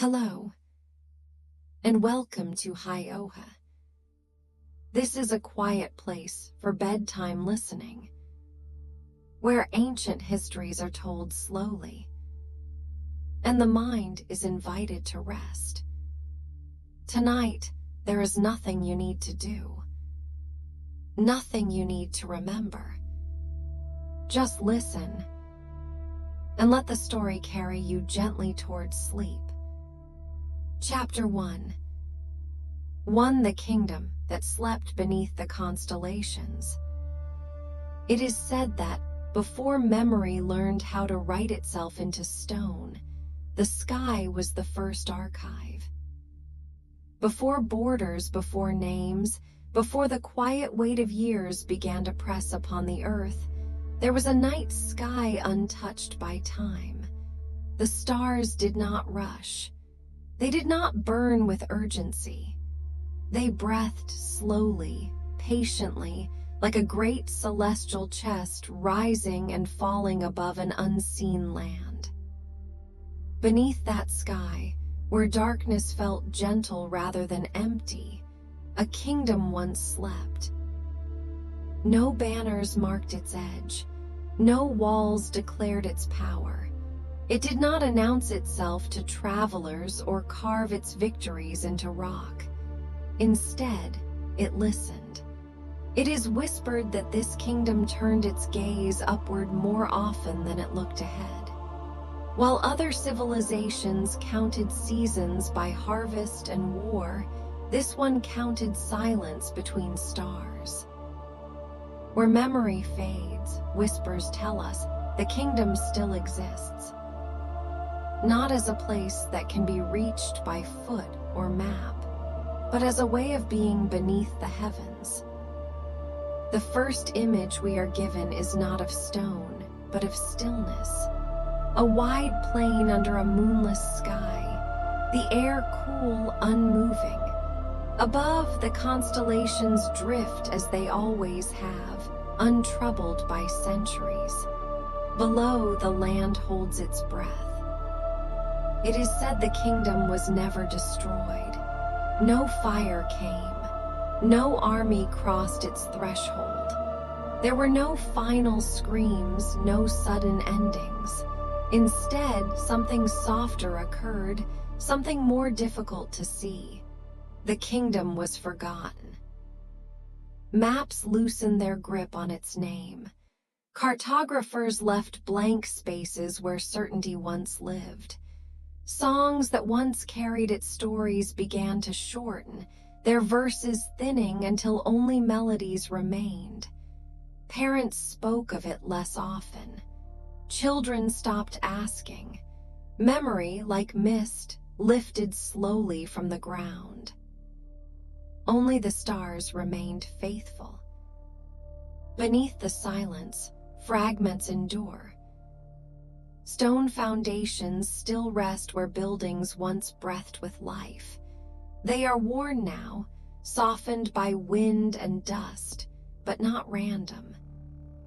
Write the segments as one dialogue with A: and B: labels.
A: Hello, and welcome to Hioha. This is a quiet place for bedtime listening, where ancient histories are told slowly, and the mind is invited to rest. Tonight, there is nothing you need to do, nothing you need to remember. Just listen, and let the story carry you gently towards sleep. Chapter 1. The kingdom that slept beneath the constellations. It is said that, before memory learned how to write itself into stone, the sky was the first archive. Before borders, before names, before the quiet weight of years began to press upon the earth, there was a night sky untouched by time. The stars did not rush. They did not burn with urgency. They breathed slowly, patiently, like a great celestial chest rising and falling above an unseen land. Beneath that sky, where darkness felt gentle rather than empty, a kingdom once slept. No banners marked its edge. No walls declared its power. It did not announce itself to travelers or carve its victories into rock. Instead, it listened. It is whispered that this kingdom turned its gaze upward more often than it looked ahead. While other civilizations counted seasons by harvest and war, this one counted silence between stars. Where memory fades, whispers tell us the kingdom still exists. Not as a place that can be reached by foot or map, but as a way of being beneath the heavens. The first image we are given is not of stone, but of stillness. A wide plain under a moonless sky, the air cool, unmoving. Above, the constellations drift as they always have, untroubled by centuries. Below, the land holds its breath. It is said the kingdom was never destroyed. No fire came. No army crossed its threshold. There were no final screams, no sudden endings. Instead, something softer occurred, something more difficult to see. The kingdom was forgotten. Maps loosened their grip on its name. Cartographers left blank spaces where certainty once lived. Songs that once carried its stories began to shorten, their verses thinning until only melodies remained. Parents spoke of it less often. Children stopped asking. Memory, like mist, lifted slowly from the ground. Only the stars remained faithful. Beneath the silence, fragments endure. Stone foundations still rest where buildings once breathed with life. They are worn now, softened by wind and dust, but not random.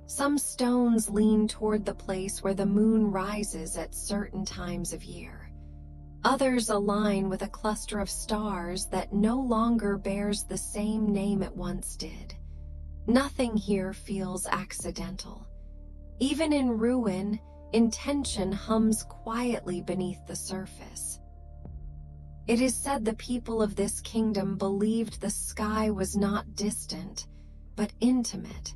A: Some stones lean toward the place where the moon rises at certain times of year. Others align with a cluster of stars that no longer bears the same name it once did. Nothing here feels accidental. Even in ruin, intention hums quietly beneath the surface. It is said the people of this kingdom believed the sky was not distant, but intimate,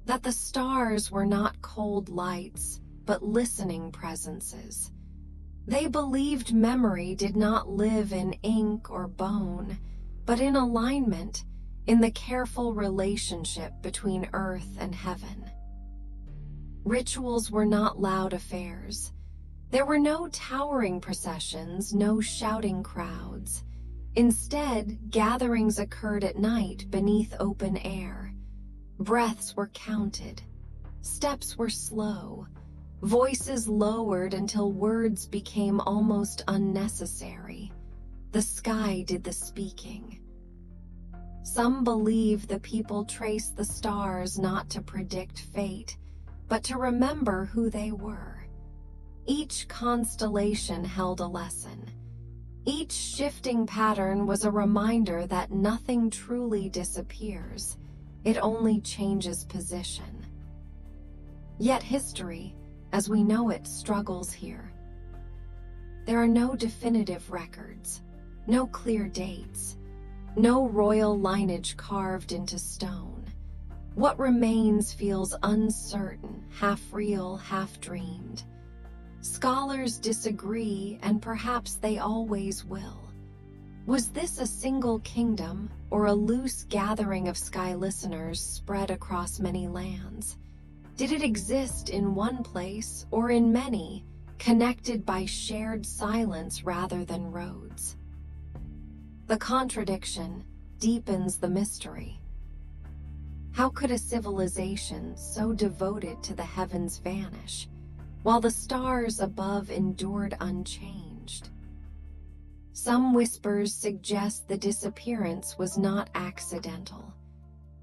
A: that the stars were not cold lights, but listening presences. They believed memory did not live in ink or bone, but in alignment, in the careful relationship between earth and heaven. Rituals were not loud affairs. There were no towering processions, no shouting crowds. Instead, gatherings occurred at night beneath open air. Breaths were counted. Steps were slow. Voices lowered until words became almost unnecessary. The sky did the speaking. Some believe the people traced the stars not to predict fate, but to remember who they were. Each constellation held a lesson. Each shifting pattern was a reminder that nothing truly disappears, it only changes position. Yet history, as we know it, struggles here. There are no definitive records, no clear dates, no royal lineage carved into stone. What remains feels uncertain, half real, half dreamed. Scholars disagree, and perhaps they always will. Was this a single kingdom or a loose gathering of sky listeners spread across many lands? Did it exist in one place or in many, connected by shared silence rather than roads? The contradiction deepens the mystery. How could a civilization so devoted to the heavens vanish, while the stars above endured unchanged? Some whispers suggest the disappearance was not accidental.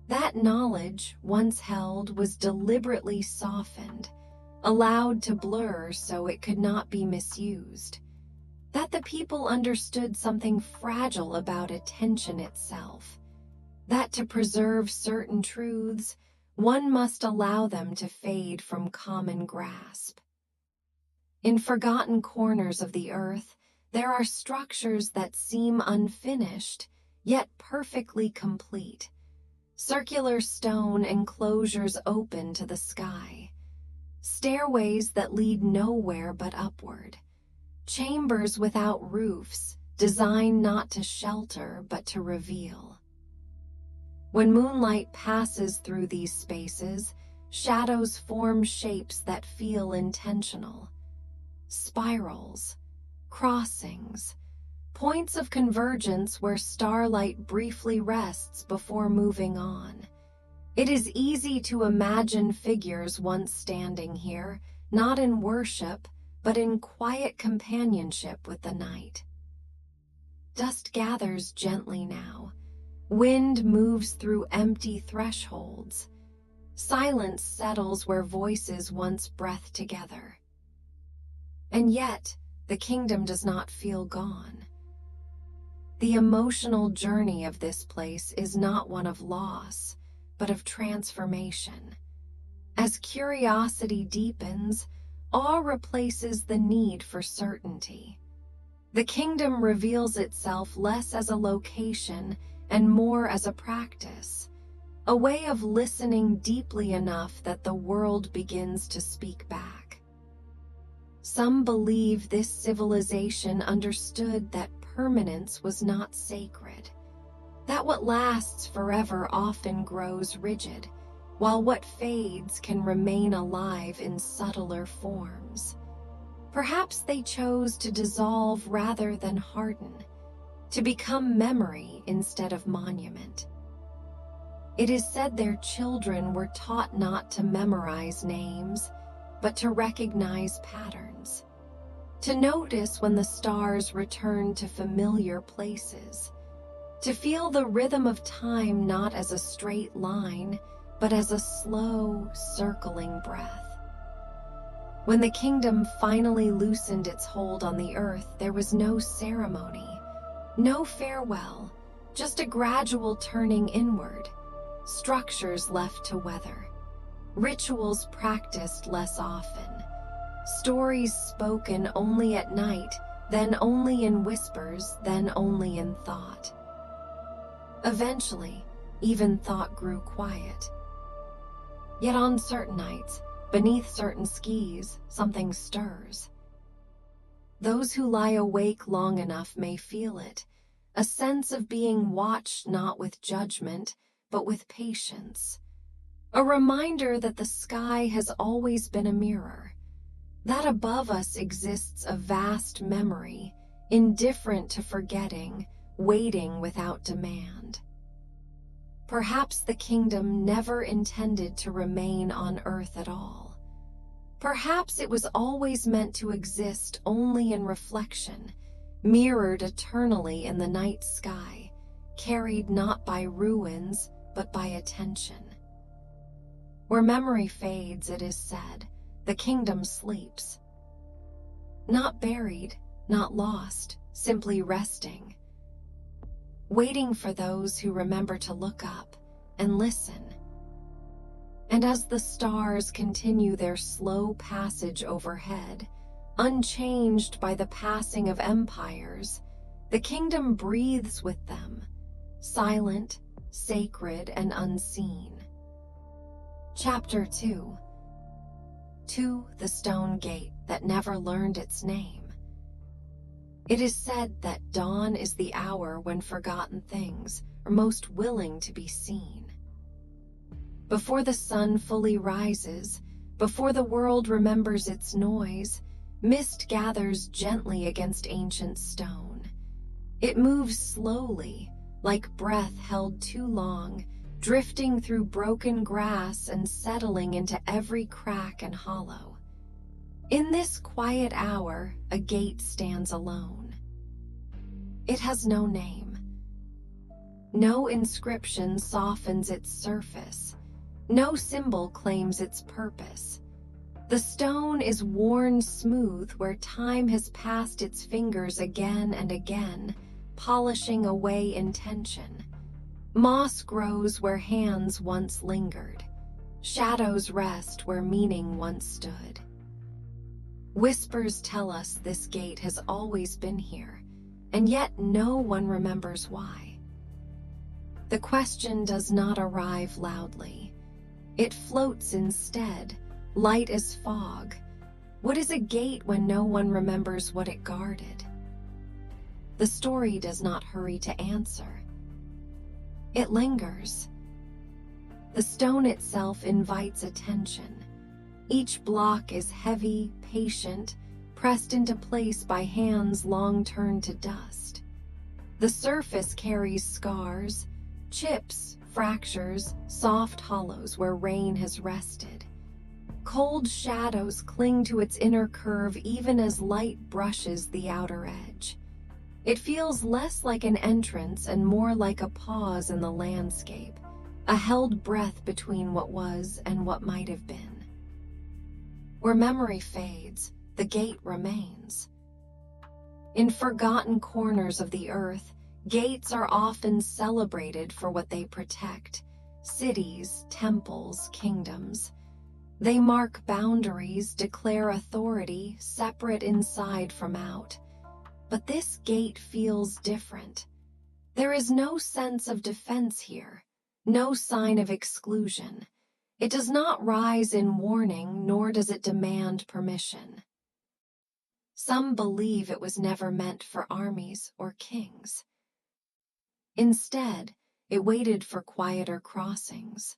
A: That knowledge, once held, was deliberately softened, allowed to blur so it could not be misused. That the people understood something fragile about attention itself. That to preserve certain truths, one must allow them to fade from common grasp. In forgotten corners of the earth, there are structures that seem unfinished, yet perfectly complete. Circular stone enclosures open to the sky. Stairways that lead nowhere but upward. Chambers without roofs, designed not to shelter but to reveal. When moonlight passes through these spaces, shadows form shapes that feel intentional. Spirals, crossings, points of convergence where starlight briefly rests before moving on. It is easy to imagine figures once standing here, not in worship, but in quiet companionship with the night. Dust gathers gently now. Wind moves through empty thresholds. Silence settles where voices once breathed together. And yet, the kingdom does not feel gone. The emotional journey of this place is not one of loss, but of transformation. As curiosity deepens, awe replaces the need for certainty. The kingdom reveals itself less as a location and more as a practice, a way of listening deeply enough that the world begins to speak back. Some believe this civilization understood that permanence was not sacred, that what lasts forever often grows rigid, while what fades can remain alive in subtler forms. Perhaps they chose to dissolve rather than harden, to become memory instead of monument. It is said their children were taught not to memorize names, but to recognize patterns, to notice when the stars returned to familiar places, to feel the rhythm of time not as a straight line, but as a slow, circling breath. When the kingdom finally loosened its hold on the earth, there was no ceremony, no farewell, just a gradual turning inward, structures left to weather, rituals practiced less often, stories spoken only at night, then only in whispers, then only in thought. Eventually, even thought grew quiet. Yet on certain nights, beneath certain skies, something stirs. Those who lie awake long enough may feel it, a sense of being watched not with judgment, but with patience. A reminder that the sky has always been a mirror, that above us exists a vast memory, indifferent to forgetting, waiting without demand. Perhaps the kingdom never intended to remain on earth at all. Perhaps it was always meant to exist only in reflection, mirrored eternally in the night sky, carried not by ruins, but by attention. Where memory fades, it is said, the kingdom sleeps. Not buried, not lost, simply resting, waiting for those who remember to look up and listen. And as the stars continue their slow passage overhead, unchanged by the passing of empires, the kingdom breathes with them, silent, sacred, and unseen. Chapter 2. To the Stone Gate That Never Learned Its Name. It is said that dawn is the hour when forgotten things are most willing to be seen. Before the sun fully rises, before the world remembers its noise, mist gathers gently against ancient stone. It moves slowly, like breath held too long, drifting through broken grass and settling into every crack and hollow. In this quiet hour, a gate stands alone. It has no name. No inscription softens its surface. No symbol claims its purpose. The stone is worn smooth where time has passed its fingers again and again, polishing away intention. Moss grows where hands once lingered. Shadows rest where meaning once stood. Whispers tell us this gate has always been here, and yet no one remembers why. The question does not arrive loudly. It floats instead, light as fog. What is a gate when no one remembers what it guarded? The story does not hurry to answer. It lingers. The stone itself invites attention. Each block is heavy, patient, pressed into place by hands long turned to dust. The surface carries scars, chips, fractures, soft hollows where rain has rested. Cold shadows cling to its inner curve even as light brushes the outer edge. It feels less like an entrance and more like a pause in the landscape, a held breath between what was and what might have been. Where memory fades, the gate remains. In forgotten corners of the earth, gates are often celebrated for what they protect: cities, temples, kingdoms. They mark boundaries, declare authority, separate inside from out. But this gate feels different. There is no sense of defense here, no sign of exclusion. It does not rise in warning, nor does it demand permission. Some believe it was never meant for armies or kings. Instead, it waited for quieter crossings.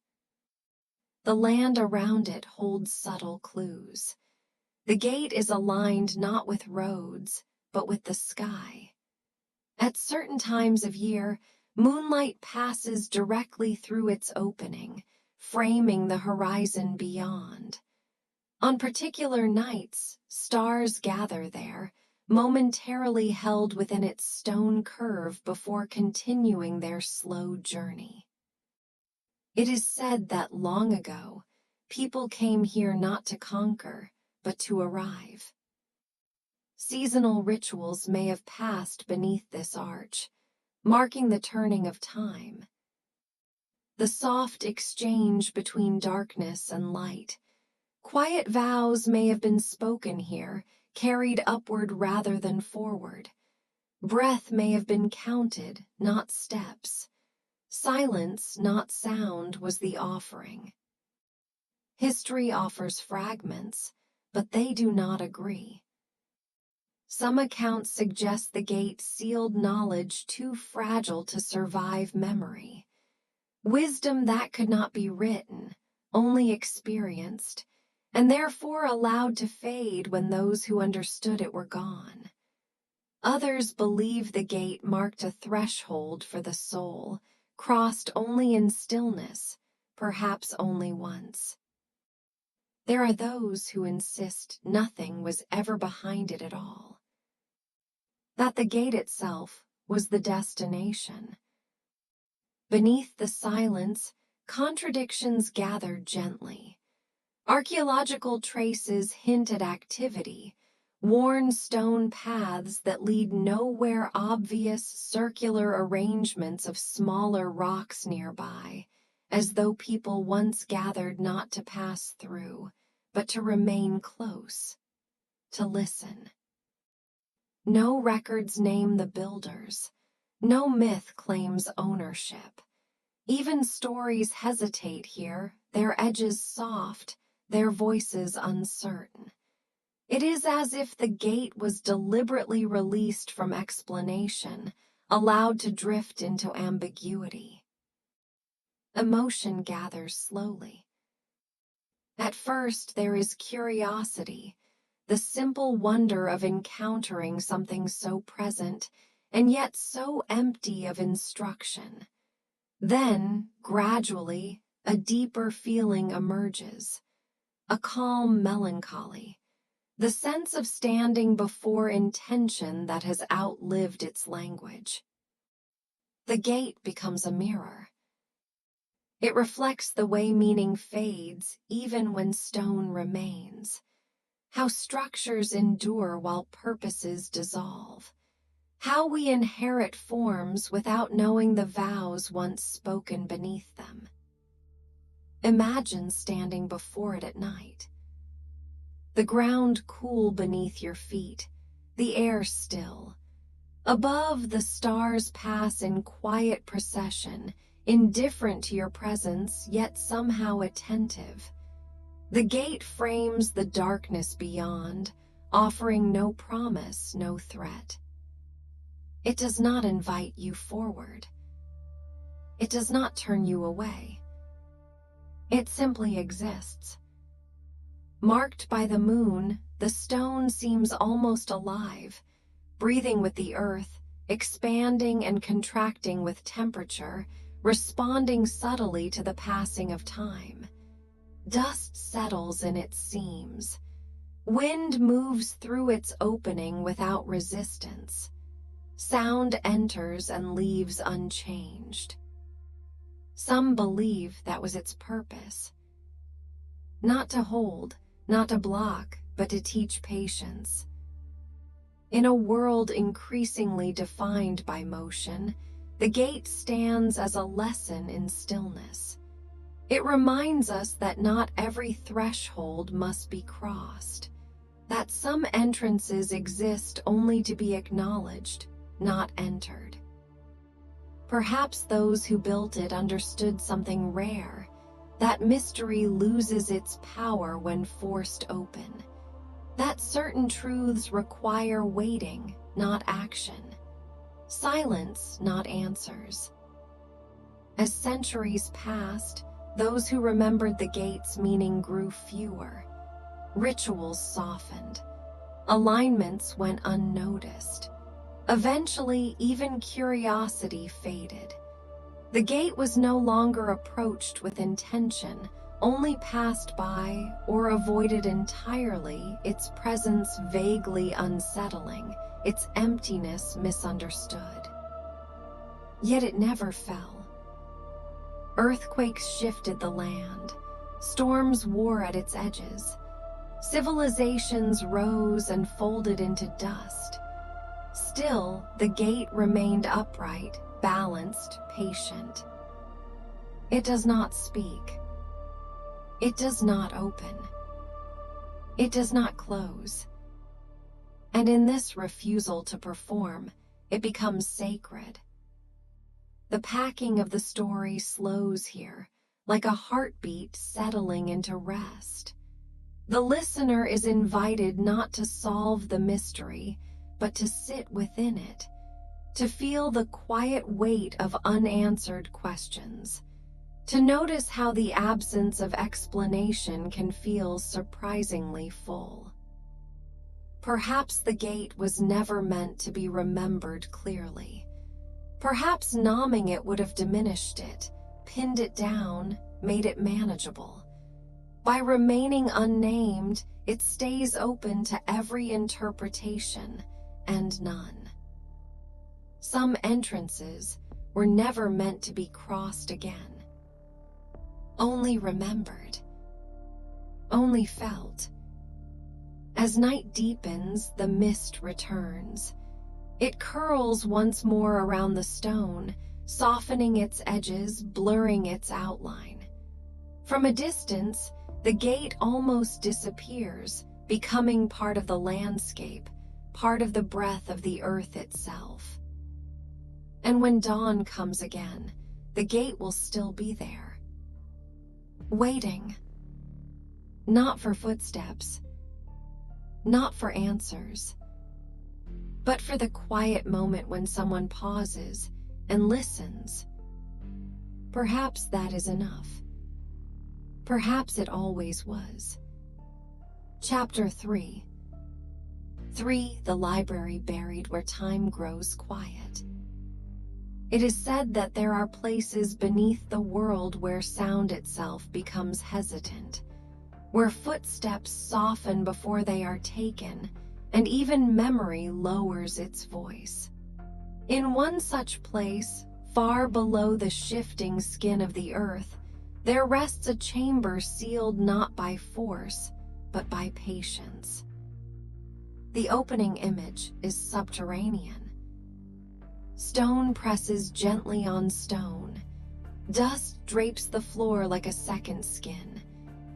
A: The land around it holds subtle clues. The gate is aligned not with roads, but with the sky. At certain times of year, moonlight passes directly through its opening, framing the horizon beyond. On particular nights, stars gather there, momentarily held within its stone curve before continuing their slow journey. It is said that long ago, people came here not to conquer, but to arrive. Seasonal rituals may have passed beneath this arch, marking the turning of time. The soft exchange between darkness and light. Quiet vows may have been spoken here, carried upward rather than forward. Breath may have been counted, not steps. Silence, not sound, was the offering. History offers fragments, but they do not agree. Some accounts suggest the gate sealed knowledge too fragile to survive memory. Wisdom that could not be written, only experienced, and therefore allowed to fade when those who understood it were gone. Others believe the gate marked a threshold for the soul, crossed only in stillness, perhaps only once. There are those who insist nothing was ever behind it at all. That the gate itself was the destination. Beneath the silence, contradictions gather gently. Archaeological traces hint at activity, worn stone paths that lead nowhere, obvious circular arrangements of smaller rocks nearby, as though people once gathered not to pass through, but to remain close, to listen. No records name the builders. No myth claims ownership. Even stories hesitate here, their edges soft, their voices uncertain. It is as if the gate was deliberately released from explanation, allowed to drift into ambiguity. Emotion gathers slowly. At first, there is curiosity, the simple wonder of encountering something so present and yet so empty of instruction. Then, gradually, a deeper feeling emerges, a calm melancholy, the sense of standing before intention that has outlived its language. The gate becomes a mirror. It reflects the way meaning fades even when stone remains, how structures endure while purposes dissolve, how we inherit forms without knowing the vows once spoken beneath them. Imagine standing before it at night. The ground cool beneath your feet, the air still. Above, the stars pass in quiet procession, indifferent to your presence, yet somehow attentive. The gate frames the darkness beyond, offering no promise, no threat. It does not invite you forward. It does not turn you away. It simply exists. Marked by the moon, the stone seems almost alive, breathing with the earth, expanding and contracting with temperature, responding subtly to the passing of time. Dust settles in its seams. Wind moves through its opening without resistance. Sound enters and leaves unchanged. Some believe that was its purpose. Not to hold, not to block, but to teach patience. In a world increasingly defined by motion, the gate stands as a lesson in stillness. It reminds us that not every threshold must be crossed, that some entrances exist only to be acknowledged, not entered. Perhaps those who built it understood something rare, that mystery loses its power when forced open, that certain truths require waiting, not action, silence, not answers. As centuries passed, those who remembered the gate's meaning grew fewer. Rituals softened. Alignments went unnoticed. Eventually, even curiosity faded. The gate was no longer approached with intention, only passed by or avoided entirely, its presence vaguely unsettling, its emptiness misunderstood. Yet it never fell. Earthquakes shifted the land. Storms wore at its edges. Civilizations rose and folded into dust. Still, the gate remained upright, balanced, patient. It does not speak. It does not open. It does not close. And in this refusal to perform, it becomes sacred. The packing of the story slows here, like a heartbeat settling into rest. The listener is invited not to solve the mystery, but to sit within it, to feel the quiet weight of unanswered questions, to notice how the absence of explanation can feel surprisingly full. Perhaps the gate was never meant to be remembered clearly. Perhaps numbing it would have diminished it, pinned it down, made it manageable. By remaining unnamed, it stays open to every interpretation and none. Some entrances were never meant to be crossed again. Only remembered. Only felt. As night deepens, the mist returns. It curls once more around the stone, softening its edges, blurring its outline. From a distance, the gate almost disappears, becoming part of the landscape, part of the breath of the earth itself. And when dawn comes again, the gate will still be there, waiting. Not for footsteps, not for answers, but for the quiet moment when someone pauses and listens. Perhaps that is enough. Perhaps it always was. Chapter 3. 3. The library buried where time grows quiet. It is said that there are places beneath the world where sound itself becomes hesitant, where footsteps soften before they are taken, and even memory lowers its voice. In one such place, far below the shifting skin of the earth, there rests a chamber sealed not by force, but by patience. The opening image is subterranean. Stone presses gently on stone. Dust drapes the floor like a second skin.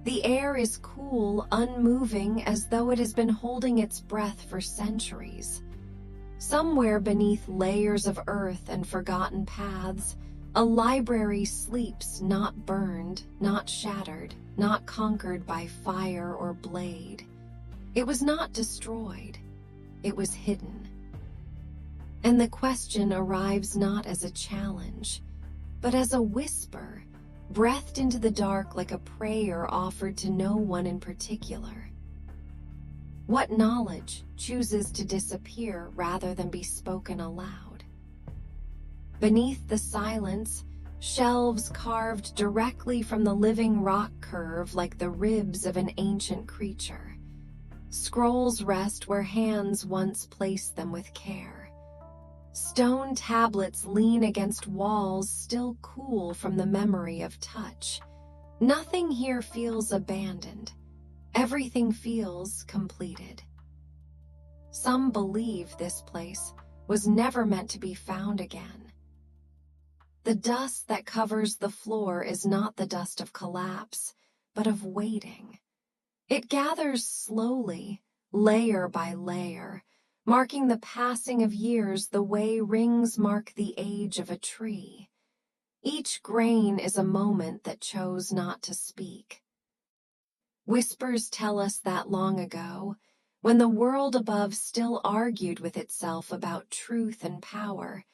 A: The air is cool, unmoving, as though it has been holding its breath for centuries. Somewhere beneath layers of earth and forgotten paths, a library sleeps, not burned, not shattered, not conquered by fire or blade. It was not destroyed. It was hidden. And the question arrives not as a challenge, but as a whisper, breathed into the dark like a prayer offered to no one in particular. What knowledge chooses to disappear rather than be spoken aloud? Beneath the silence, shelves carved directly from the living rock curve like the ribs of an ancient creature. Scrolls rest where hands once placed them with care. Stone tablets lean against walls still cool from the memory of touch. Nothing here feels abandoned. Everything feels completed. Some believe this place was never meant to be found again. The dust that covers the floor is not the dust of collapse, but of waiting. It gathers slowly, layer by layer, marking the passing of years the way rings mark the age of a tree. Each grain is a moment that chose not to speak. Whispers tell us that long ago, when the world above still argued with itself about truth and power,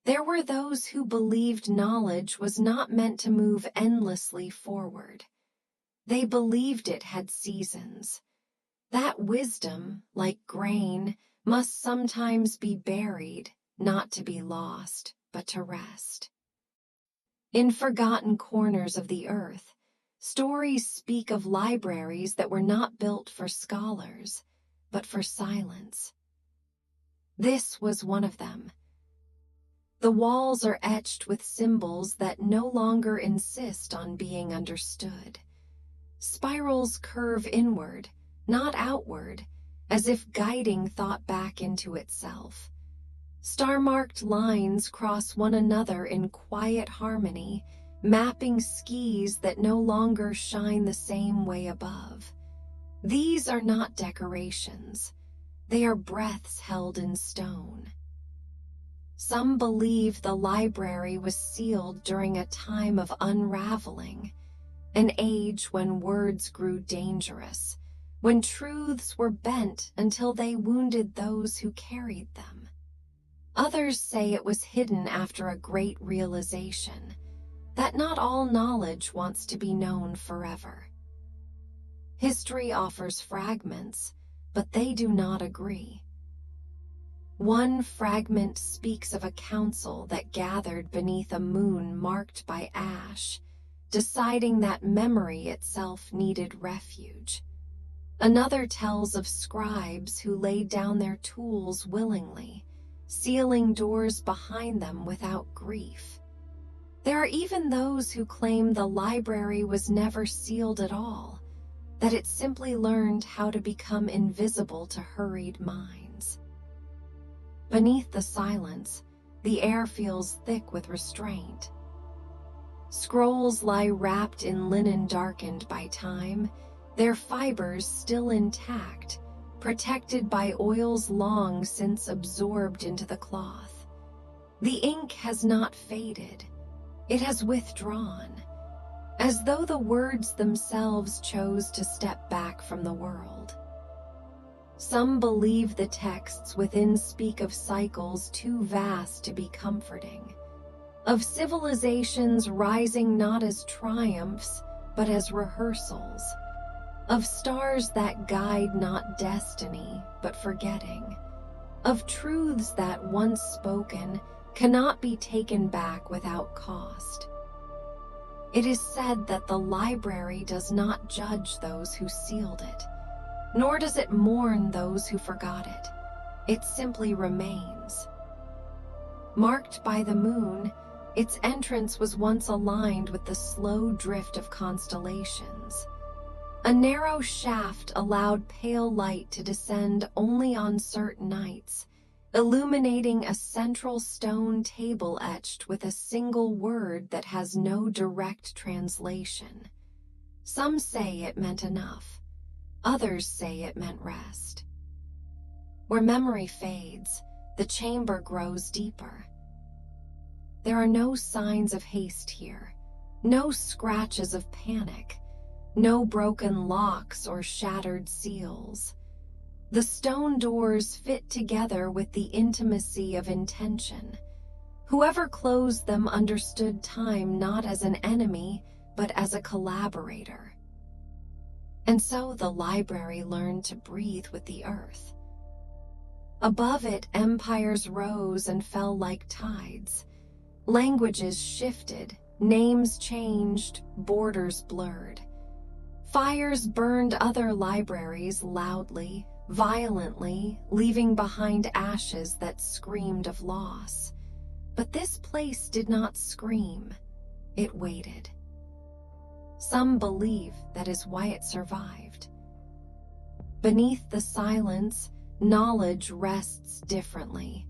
A: there were those who believed knowledge was not meant to move endlessly forward. They believed it had seasons. That wisdom, like grain, must sometimes be buried, not to be lost, but to rest. In forgotten corners of the earth, stories speak of libraries that were not built for scholars, but for silence. This was one of them. The walls are etched with symbols that no longer insist on being understood. Spirals curve inward, not outward, as if guiding thought back into itself. Star-marked lines cross one another in quiet harmony, mapping skis that no longer shine the same way above. These are not decorations. They are breaths held in stone. Some believe the library was sealed during a time of unraveling, an age when words grew dangerous, when truths were bent until they wounded those who carried them. Others say it was hidden after a great realization, that not all knowledge wants to be known forever. History offers fragments, but they do not agree. One fragment speaks of a council that gathered beneath a moon marked by ash, deciding that memory itself needed refuge. Another tells of scribes who laid down their tools willingly, sealing doors behind them without grief. There are even those who claim the library was never sealed at all, that it simply learned how to become invisible to hurried minds. Beneath the silence, the air feels thick with restraint. Scrolls lie wrapped in linen darkened by time, their fibers still intact, protected by oils long since absorbed into the cloth. The ink has not faded, it has withdrawn, as though the words themselves chose to step back from the world. Some believe the texts within speak of cycles too vast to be comforting, of civilizations rising not as triumphs, but as rehearsals, of stars that guide not destiny, but forgetting, of truths that, once spoken, cannot be taken back without cost. It is said that the library does not judge those who sealed it, nor does it mourn those who forgot it. It simply remains. Marked by the moon, its entrance was once aligned with the slow drift of constellations. A narrow shaft allowed pale light to descend only on certain nights, illuminating a central stone table etched with a single word that has no direct translation. Some say it meant enough. Others say it meant rest. Where memory fades, the chamber grows deeper. There are no signs of haste here, no scratches of panic, no broken locks or shattered seals. The stone doors fit together with the intimacy of intention. Whoever closed them understood time not as an enemy, but as a collaborator. And so the library learned to breathe with the earth. Above it, empires rose and fell like tides. Languages shifted, names changed, borders blurred. Fires burned other libraries loudly, violently, leaving behind ashes that screamed of loss. But this place did not scream, it waited. Some believe that is why it survived. Beneath the silence, knowledge rests differently.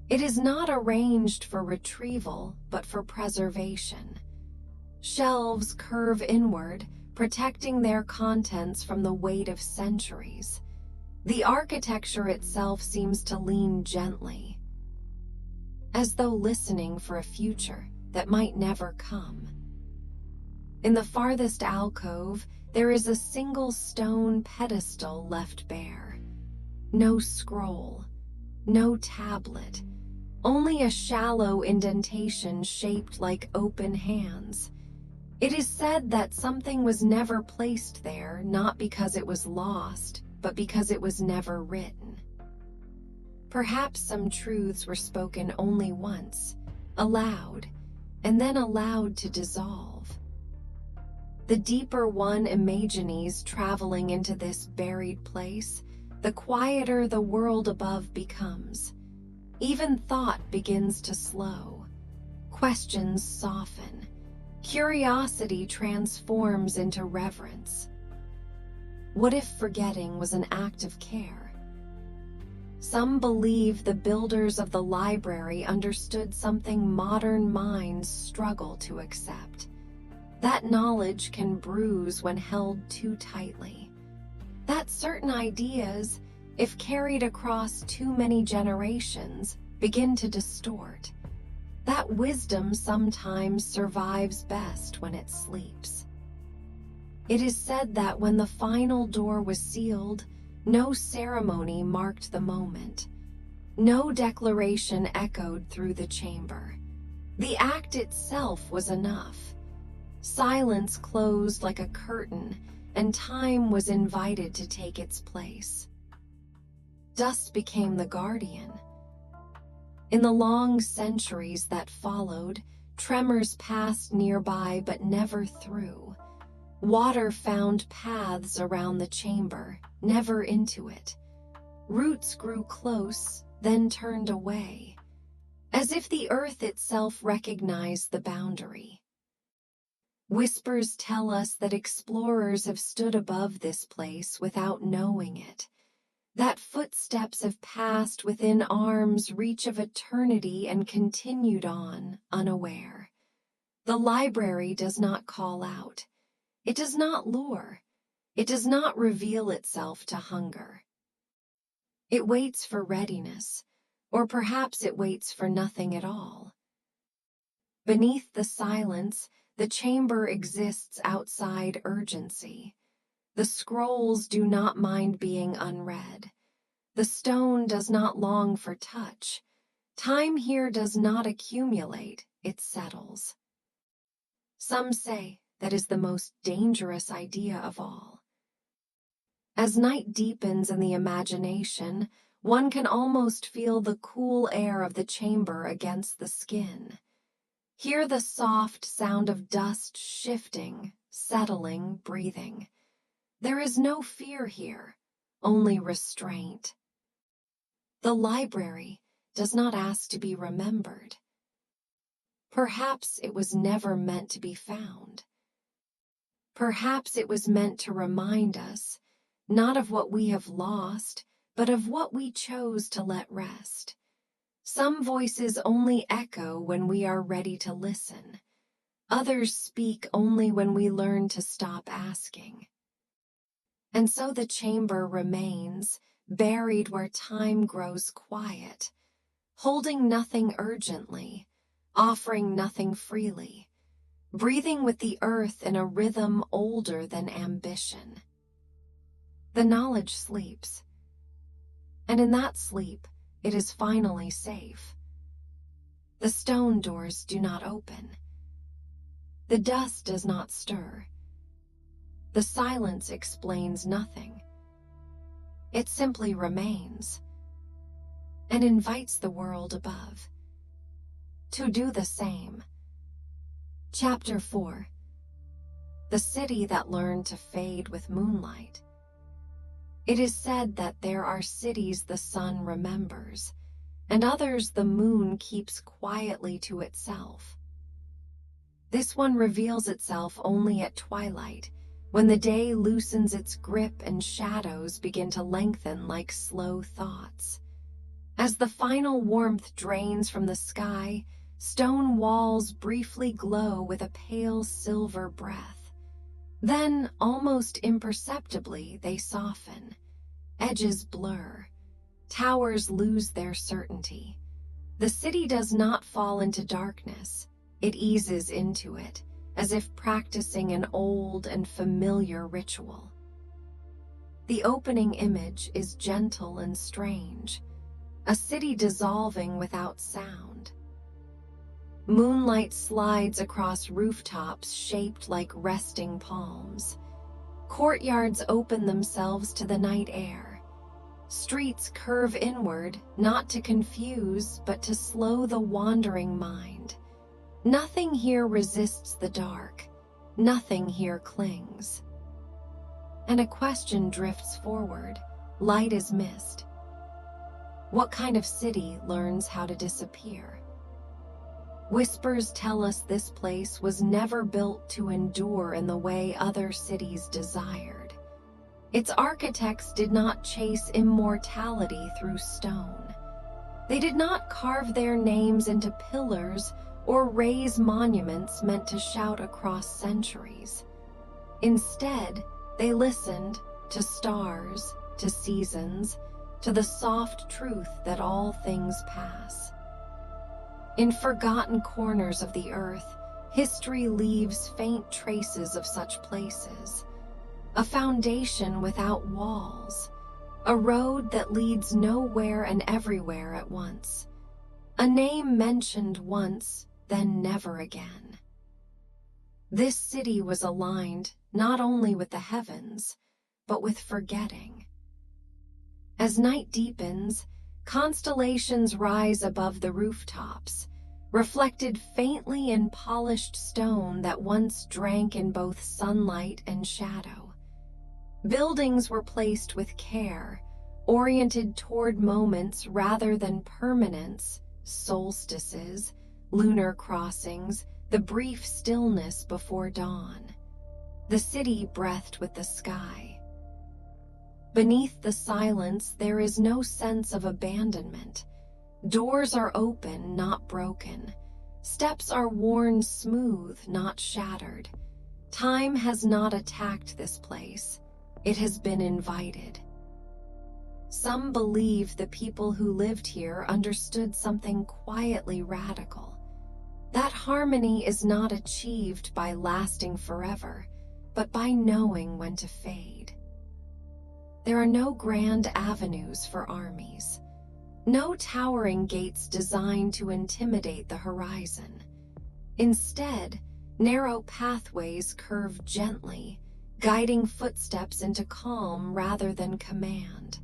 A: It is not arranged for retrieval, but for preservation. Shelves curve inward, protecting their contents from the weight of centuries. The architecture itself seems to lean gently, as though listening for a future that might never come. In the farthest alcove, there is a single stone pedestal left bare. No scroll, no tablet, only a shallow indentation shaped like open hands. It is said that something was never placed there, not because it was lost, but because it was never written. Perhaps some truths were spoken only once, aloud, and then allowed to dissolve. The deeper one imagines traveling into this buried place, the quieter the world above becomes. Even thought begins to slow. Questions soften. Curiosity transforms into reverence. What if forgetting was an act of care? Some believe the builders of the library understood something modern minds struggle to accept. That knowledge can bruise when held too tightly. That certain ideas, if carried across too many generations, begin to distort. That wisdom sometimes survives best when it sleeps. It is said that when the final door was sealed, no ceremony marked the moment. No declaration echoed through the chamber. The act itself was enough. Silence closed like a curtain, and time was invited to take its place. Dust became the guardian. In the long centuries that followed, tremors passed nearby but never through. Water found paths around the chamber, never into it. Roots grew close, then turned away, as if the earth itself recognized the boundary. Whispers tell us that explorers have stood above this place without knowing it, that footsteps have passed within arm's reach of eternity and continued on, unaware. The library does not call out. It does not lure. It does not reveal itself to hunger. It waits for readiness, or perhaps it waits for nothing at all. Beneath the silence, the chamber exists outside urgency. The scrolls do not mind being unread. The stone does not long for touch. Time here does not accumulate, it settles. Some say that is the most dangerous idea of all. As night deepens in the imagination, one can almost feel the cool air of the chamber against the skin. Hear the soft sound of dust shifting, settling, breathing. There is no fear here, only restraint. The library does not ask to be remembered. Perhaps it was never meant to be found. Perhaps it was meant to remind us, not of what we have lost, but of what we chose to let rest. Some voices only echo when we are ready to listen. Others speak only when we learn to stop asking. And so the chamber remains, buried where time grows quiet, holding nothing urgently, offering nothing freely, breathing with the earth in a rhythm older than ambition. The knowledge sleeps, and in that sleep, it is finally safe. The stone doors do not open. The dust does not stir. The silence explains nothing. It simply remains and invites the world above to do the same. Chapter 4. The city that learned to fade with moonlight. It is said that there are cities the sun remembers, and others the moon keeps quietly to itself. This one reveals itself only at twilight, when the day loosens its grip and shadows begin to lengthen like slow thoughts. As the final warmth drains from the sky, stone walls briefly glow with a pale silver breath. Then, almost imperceptibly, they soften. Edges blur. Towers lose their certainty. The city does not fall into darkness. It eases into it, as if practicing an old and familiar ritual. The opening image is gentle and strange, a city dissolving without sound. Moonlight slides across rooftops shaped like resting palms. Courtyards open themselves to the night air. Streets curve inward, not to confuse, but to slow the wandering mind. Nothing here resists the dark. Nothing here clings. And a question drifts forward. Light is missed. What kind of city learns how to disappear? Whispers tell us this place was never built to endure in the way other cities desired. Its architects did not chase immortality through stone. They did not carve their names into pillars or raise monuments meant to shout across centuries. Instead, they listened to stars, to seasons, to the soft truth that all things pass. In forgotten corners of the earth, history leaves faint traces of such places. A foundation without walls, a road that leads nowhere and everywhere at once. A name mentioned once, then never again. This city was aligned not only with the heavens, but with forgetting. As night deepens, constellations rise above the rooftops, reflected faintly in polished stone that once drank in both sunlight and shadow. Buildings were placed with care, oriented toward moments rather than permanence, solstices, lunar crossings, the brief stillness before dawn. The city breathed with the sky. Beneath the silence, there is no sense of abandonment. Doors are open, not broken. Steps are worn smooth, not shattered. Time has not attacked this place. It has been invited. Some believe the people who lived here understood something quietly radical. That harmony is not achieved by lasting forever, but by knowing when to fade. There are no grand avenues for armies, no towering gates designed to intimidate the horizon. Instead, narrow pathways curve gently, guiding footsteps into calm rather than command.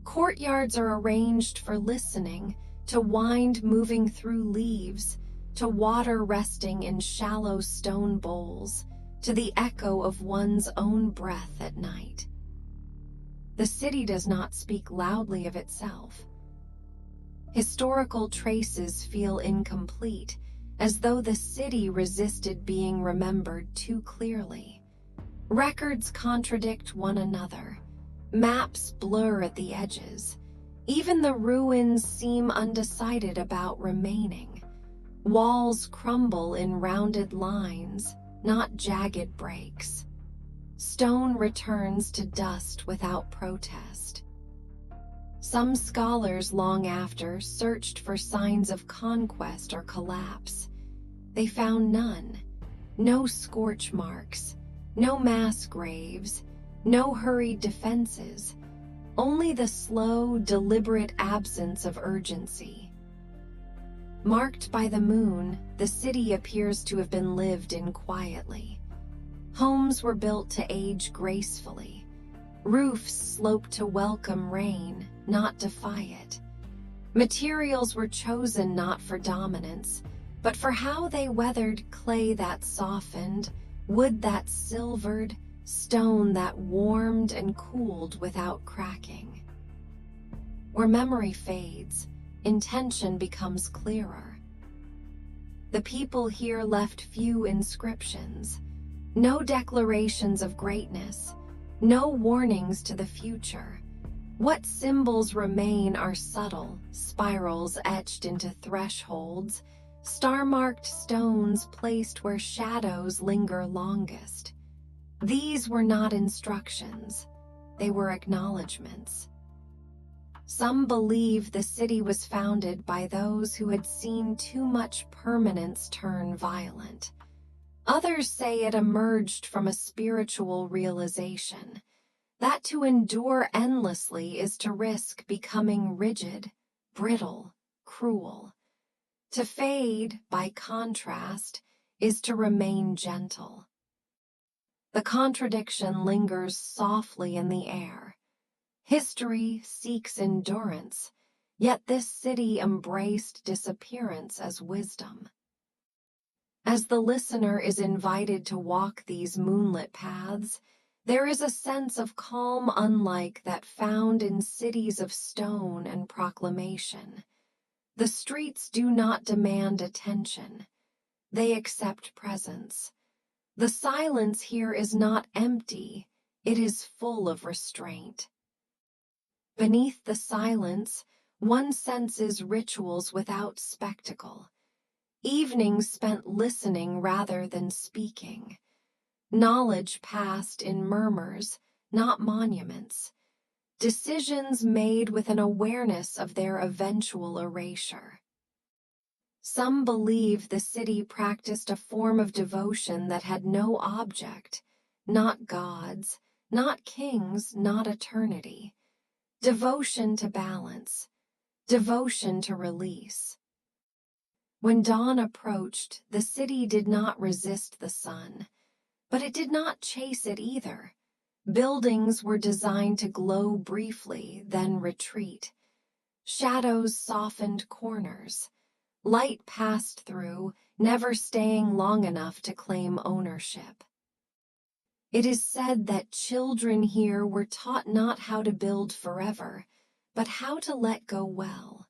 A: Courtyards are arranged for listening, to wind moving through leaves, to water resting in shallow stone bowls, to the echo of one's own breath at night. The city does not speak loudly of itself. Historical traces feel incomplete, as though the city resisted being remembered too clearly. Records contradict one another. Maps blur at the edges. Even the ruins seem undecided about remaining. Walls crumble in rounded lines, not jagged breaks. Stone returns to dust without protest. Some scholars long after searched for signs of conquest or collapse. They found none. No scorch marks, no mass graves, no hurried defenses, only the slow, deliberate absence of urgency. Marked by the moon, the city appears to have been lived in quietly. Homes were built to age gracefully. Roofs sloped to welcome rain, not defy it. Materials were chosen not for dominance, but for how they weathered clay that softened, wood that silvered, stone that warmed and cooled without cracking. Where memory fades, intention becomes clearer. The people here left few inscriptions, no declarations of greatness, no warnings to the future. What symbols remain are subtle, spirals etched into thresholds, star-marked stones placed where shadows linger longest. These were not instructions, they were acknowledgments. Some believe the city was founded by those who had seen too much permanence turn violent. Others say it emerged from a spiritual realization that to endure endlessly is to risk becoming rigid, brittle, cruel. To fade, by contrast, is to remain gentle. The contradiction lingers softly in the air. History seeks endurance, yet this city embraced disappearance as wisdom. As the listener is invited to walk these moonlit paths, there is a sense of calm unlike that found in cities of stone and proclamation. The streets do not demand attention. They accept presence. The silence here is not empty, it is full of restraint. Beneath the silence, one senses rituals without spectacle. Evenings spent listening rather than speaking. Knowledge passed in murmurs, not monuments. Decisions made with an awareness of their eventual erasure. Some believe the city practiced a form of devotion that had no object, not gods, not kings, not eternity. Devotion to balance, devotion to release. When dawn approached, the city did not resist the sun, but it did not chase it either. Buildings were designed to glow briefly, then retreat. Shadows softened corners. Light passed through, never staying long enough to claim ownership. It is said that children here were taught not how to build forever, but how to let go well.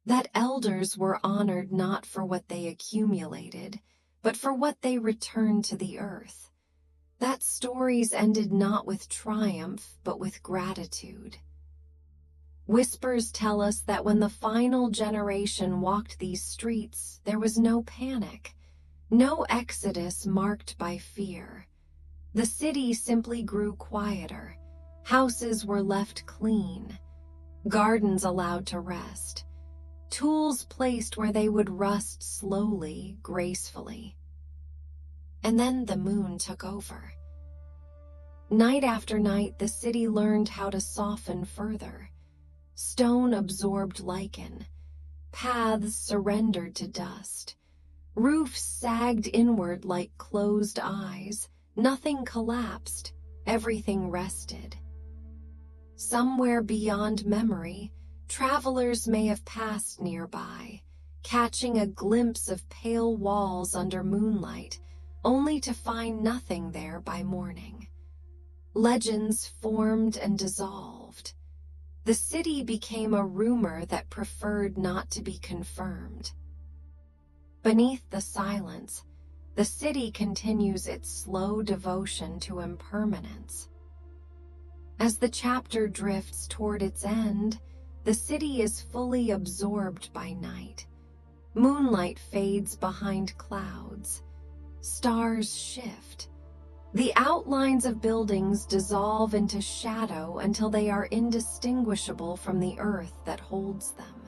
A: That elders were honored not for what they accumulated, but for what they returned to the earth. That stories ended not with triumph, but with gratitude. Whispers tell us that when the final generation walked these streets, there was no panic, no exodus marked by fear. The city simply grew quieter. Houses were left clean, gardens allowed to rest, tools placed where they would rust slowly, gracefully. And then the moon took over. Night after night, the city learned how to soften further. Stone absorbed lichen, paths surrendered to dust, roofs sagged inward like closed eyes. Nothing collapsed, everything rested. Somewhere beyond memory, travelers may have passed nearby, catching a glimpse of pale walls under moonlight, only to find nothing there by morning. Legends formed and dissolved. The city became a rumor that preferred not to be confirmed. Beneath the silence, the city continues its slow devotion to impermanence. As the chapter drifts toward its end, the city is fully absorbed by night. Moonlight fades behind clouds. Stars shift. The outlines of buildings dissolve into shadow until they are indistinguishable from the earth that holds them.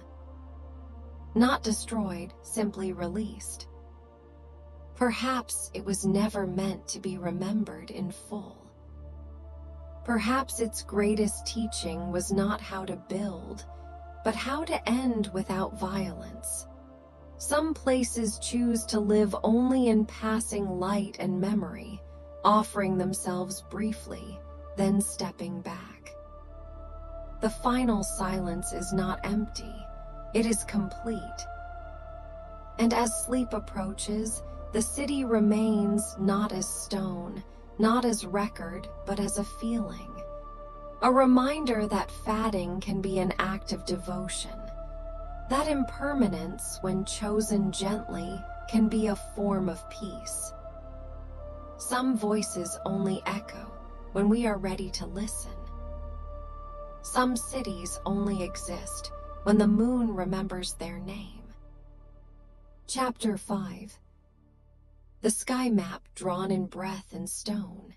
A: Not destroyed, simply released. Perhaps it was never meant to be remembered in full. Perhaps its greatest teaching was not how to build, but how to end without violence. Some places choose to live only in passing light and memory, offering themselves briefly, then stepping back. The final silence is not empty, it is complete. And as sleep approaches, the city remains not as stone, not as record, but as a feeling. A reminder that fading can be an act of devotion. That impermanence, when chosen gently, can be a form of peace. Some voices only echo when we are ready to listen. Some cities only exist when the moon remembers their name. Chapter 5. The sky map drawn in breath and stone.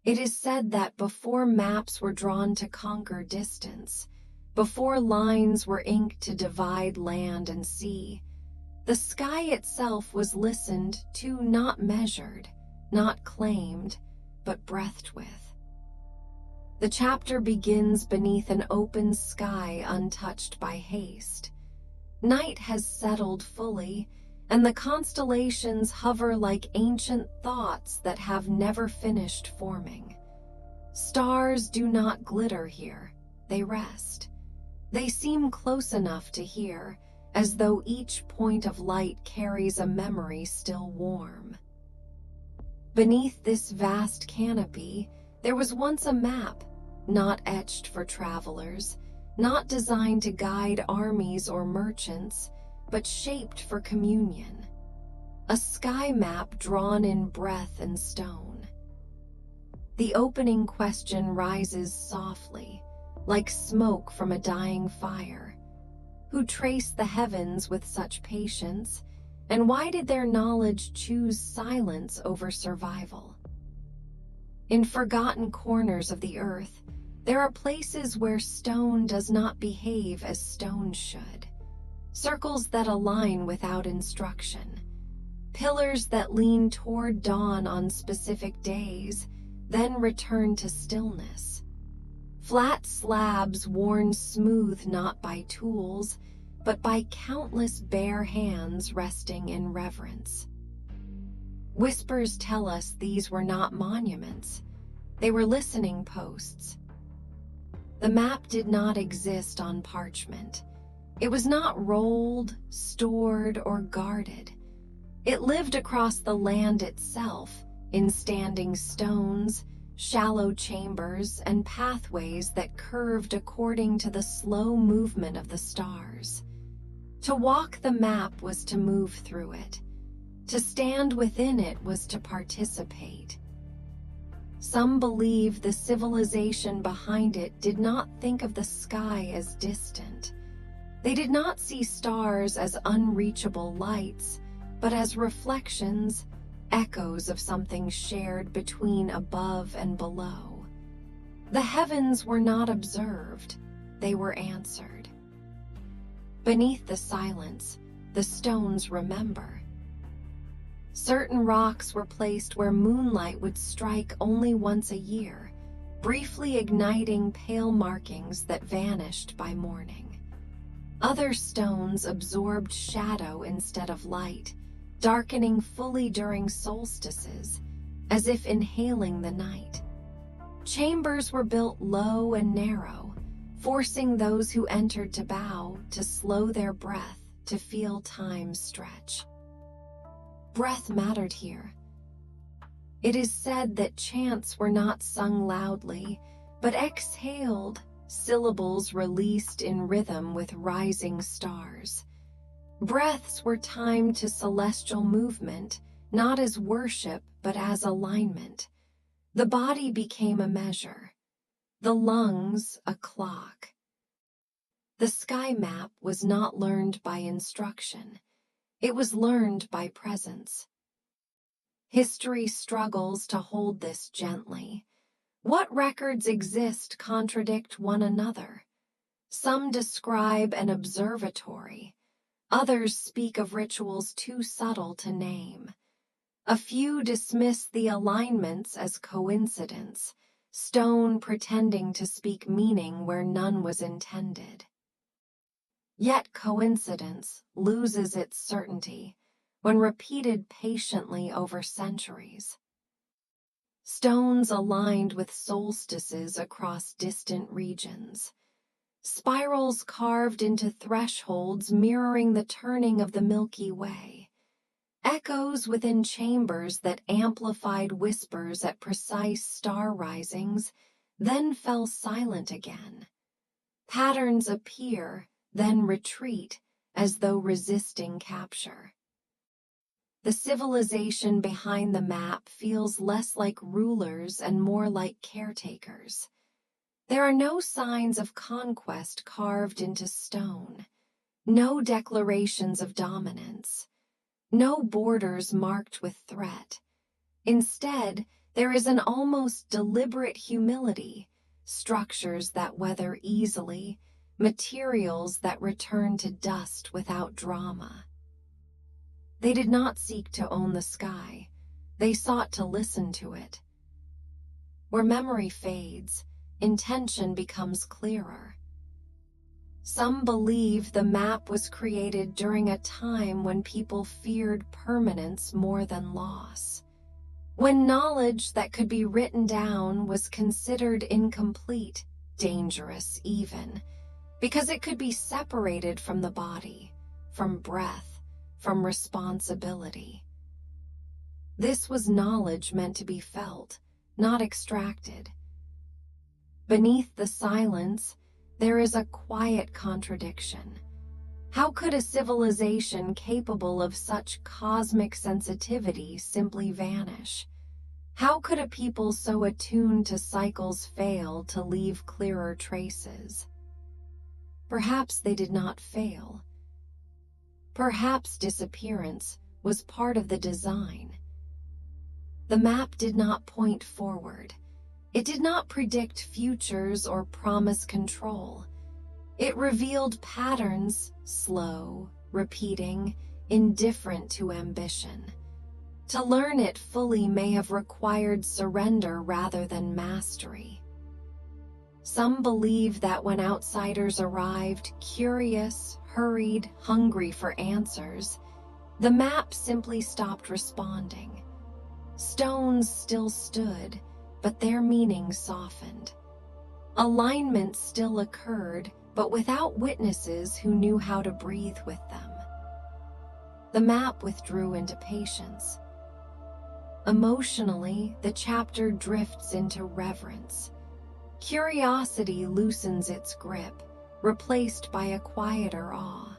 A: It is said that before maps were drawn to conquer distance, before lines were inked to divide land and sea, the sky itself was listened to, not measured, not claimed, but breathed with. The chapter begins beneath an open sky untouched by haste. Night has settled fully, and the constellations hover like ancient thoughts that have never finished forming. Stars do not glitter here, they rest. They seem close enough to hear, as though each point of light carries a memory still warm. Beneath this vast canopy, there was once a map, not etched for travelers, not designed to guide armies or merchants, but shaped for communion. A sky map drawn in breath and stone. The opening question rises softly, like smoke from a dying fire. Who traced the heavens with such patience, and why did their knowledge choose silence over survival? In forgotten corners of the earth, there are places where stone does not behave as stone should. Circles that align without instruction. Pillars that lean toward dawn on specific days, then return to stillness. Flat slabs worn smooth not by tools, but by countless bare hands resting in reverence. Whispers tell us these were not monuments, they were listening posts. The map did not exist on parchment. It was not rolled, stored, or guarded. It lived across the land itself, in standing stones, shallow chambers, and pathways that curved according to the slow movement of the stars. To walk the map was to move through it. To stand within it was to participate. Some believe the civilization behind it did not think of the sky as distant. They did not see stars as unreachable lights, but as reflections, echoes of something shared between above and below. The heavens were not observed, they were answered. Beneath the silence, the stones remember. Certain rocks were placed where moonlight would strike only once a year, briefly igniting pale markings that vanished by morning. Other stones absorbed shadow instead of light, darkening fully during solstices, as if inhaling the night. Chambers were built low and narrow, forcing those who entered to bow, to slow their breath, to feel time stretch. Breath mattered here. It is said that chants were not sung loudly, but exhaled, syllables released in rhythm with rising stars. Breaths were timed to celestial movement, not as worship but as alignment. The body became a measure, the lungs a clock. The sky map was not learned by instruction. It was learned by presence. History struggles to hold this gently. What records exist contradict one another. Some describe an observatory. Others speak of rituals too subtle to name. A few dismiss the alignments as coincidence, stone pretending to speak meaning where none was intended. Yet coincidence loses its certainty when repeated patiently over centuries. Stones aligned with solstices across distant regions. Spirals carved into thresholds mirroring the turning of the Milky Way. Echoes within chambers that amplified whispers at precise star risings, then fell silent again. Patterns appear, then retreat, as though resisting capture. The civilization behind the map feels less like rulers and more like caretakers. There are no signs of conquest carved into stone, no declarations of dominance, no borders marked with threat. Instead, there is an almost deliberate humility, structures that weather easily, materials that return to dust without drama. They did not seek to own the sky, they sought to listen to it. Where memory fades, intention becomes clearer. Some believe the map was created during a time when people feared permanence more than loss. When knowledge that could be written down was considered incomplete, dangerous even, because it could be separated from the body, from breath, from responsibility. This was knowledge meant to be felt, not extracted. Beneath the silence, there is a quiet contradiction. How could a civilization capable of such cosmic sensitivity simply vanish? How could a people so attuned to cycles fail to leave clearer traces? Perhaps they did not fail. Perhaps disappearance was part of the design. The map did not point forward. It did not predict futures or promise control. It revealed patterns, slow, repeating, indifferent to ambition. To learn it fully may have required surrender rather than mastery. Some believe that when outsiders arrived, curious, hurried, hungry for answers, the map simply stopped responding. Stones still stood, but their meaning softened. Alignment still occurred, but without witnesses who knew how to breathe with them. The map withdrew into patience. Emotionally, the chapter drifts into reverence. Curiosity loosens its grip, replaced by a quieter awe.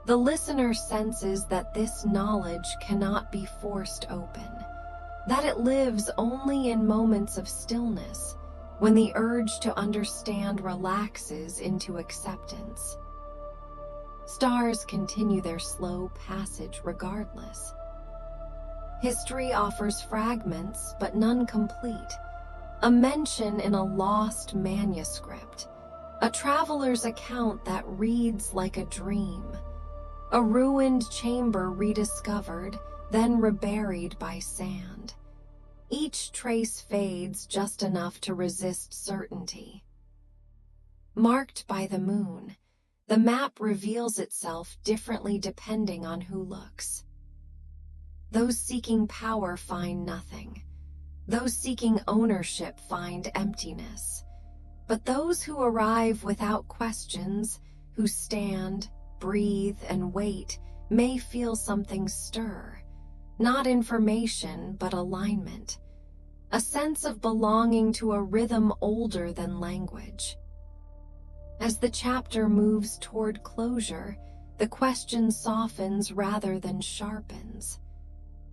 A: The listener senses that this knowledge cannot be forced open, that it lives only in moments of stillness, when the urge to understand relaxes into acceptance. Stars continue their slow passage regardless. History offers fragments, but none complete. A mention in a lost manuscript, a traveler's account that reads like a dream, a ruined chamber rediscovered, then reburied by sand. Each trace fades just enough to resist certainty. Marked by the moon, the map reveals itself differently depending on who looks. Those seeking power find nothing. Those seeking ownership find emptiness. But those who arrive without questions, who stand, breathe, and wait, may feel something stir. Not information, but alignment. A sense of belonging to a rhythm older than language. As the chapter moves toward closure, the question softens rather than sharpens.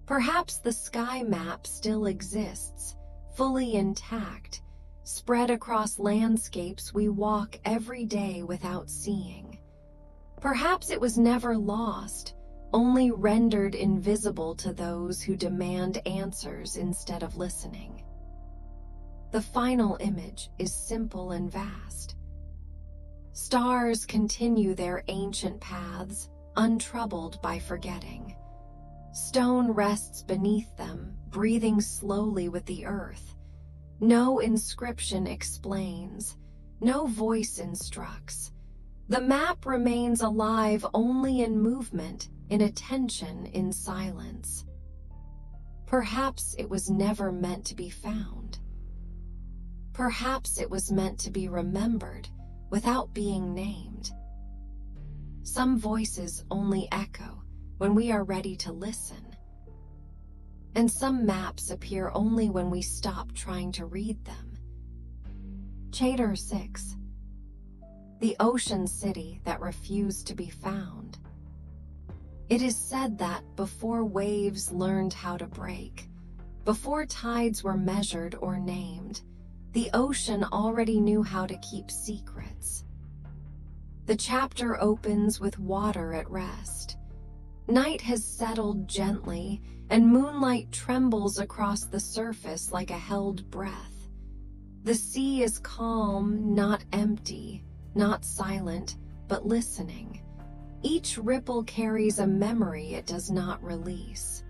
A: Perhaps the sky map still exists, fully intact, spread across landscapes we walk every day without seeing. Perhaps it was never lost, only rendered invisible to those who demand answers instead of listening. The final image is simple and vast. Stars continue their ancient paths, untroubled by forgetting. Stone rests beneath them, breathing slowly with the earth. No inscription explains, no voice instructs. The map remains alive only in movement, in attention, in silence. Perhaps it was never meant to be found. Perhaps it was meant to be remembered without being named. Some voices only echo when we are ready to listen. And some maps appear only when we stop trying to read them. Chapter 6. The ocean city that refused to be found. It is said that before waves learned how to break, before tides were measured or named, the ocean already knew how to keep secrets. The chapter opens with water at rest. Night has settled gently, and moonlight trembles across the surface like a held breath. The sea is calm, not empty, not silent, but listening. Each ripple carries a memory it does not release.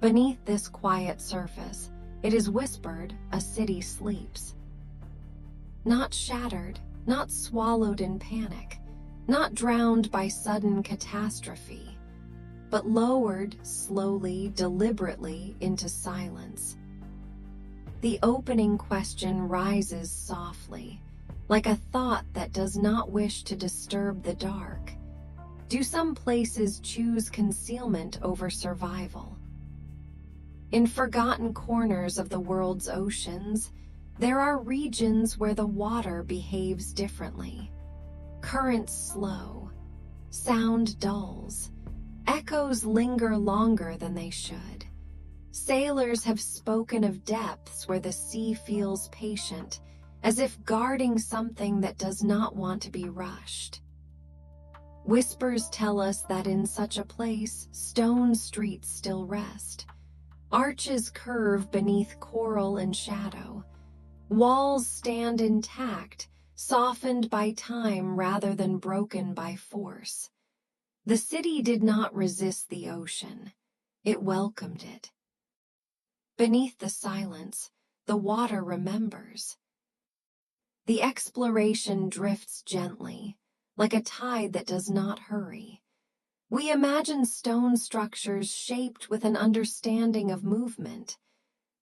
A: Beneath this quiet surface, it is whispered, a city sleeps. Not shattered, not swallowed in panic, not drowned by sudden catastrophe, but lowered slowly, deliberately into silence. The opening question rises softly, like a thought that does not wish to disturb the dark. Do some places choose concealment over survival? In forgotten corners of the world's oceans, there are regions where the water behaves differently. Currents slow, sound dulls, echoes linger longer than they should. Sailors have spoken of depths where the sea feels patient, as if guarding something that does not want to be rushed. Whispers tell us that in such a place, stone streets still rest. Arches curve beneath coral and shadow. Walls stand intact, softened by time rather than broken by force. The city did not resist the ocean. It welcomed it. Beneath the silence, the water remembers. The exploration drifts gently, like a tide that does not hurry. We imagine stone structures shaped with an understanding of movement,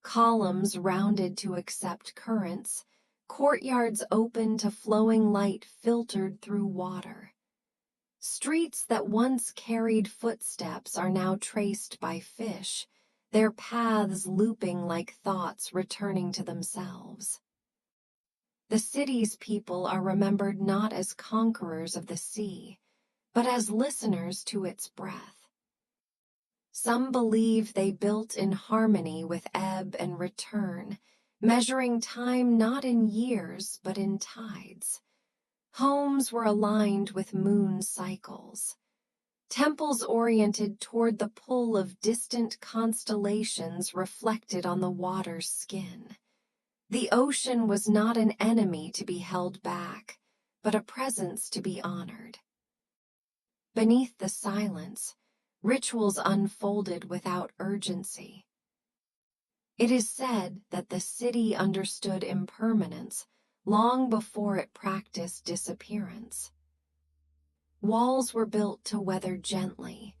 A: columns rounded to accept currents, courtyards open to flowing light filtered through water. Streets that once carried footsteps are now traced by fish, their paths looping like thoughts returning to themselves. The city's people are remembered not as conquerors of the sea, but as listeners to its breath. Some believe they built in harmony with ebb and return, measuring time not in years but in tides. Homes were aligned with moon cycles. Temples oriented toward the pull of distant constellations reflected on the water's skin. The ocean was not an enemy to be held back, but a presence to be honored. Beneath the silence, rituals unfolded without urgency. It is said that the city understood impermanence long before it practiced disappearance. Walls were built to weather gently,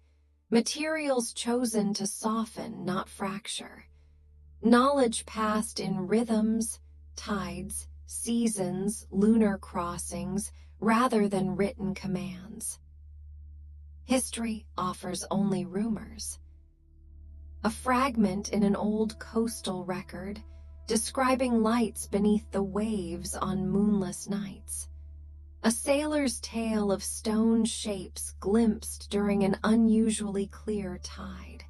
A: materials chosen to soften, not fracture. Knowledge passed in rhythms, tides, seasons, lunar crossings, rather than written commands. History offers only rumors. A fragment in an old coastal record describing lights beneath the waves on moonless nights. A sailor's tale of stone shapes glimpsed during an unusually clear tide.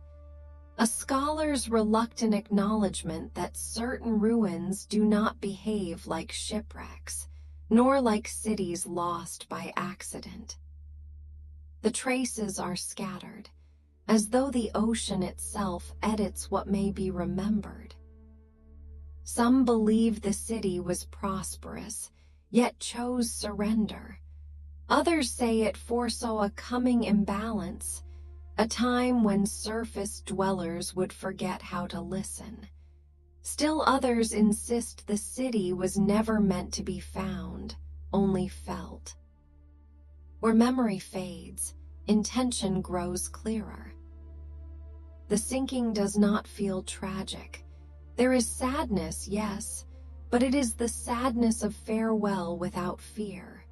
A: A scholar's reluctant acknowledgement that certain ruins do not behave like shipwrecks, nor like cities lost by accident. The traces are scattered, as though the ocean itself edits what may be remembered. Some believe the city was prosperous, yet chose surrender. Others say it foresaw a coming imbalance, a time when surface dwellers would forget how to listen. Still others insist the city was never meant to be found, only felt. Where memory fades, intention grows clearer. The sinking does not feel tragic. There is sadness, yes, but it is the sadness of farewell without fear.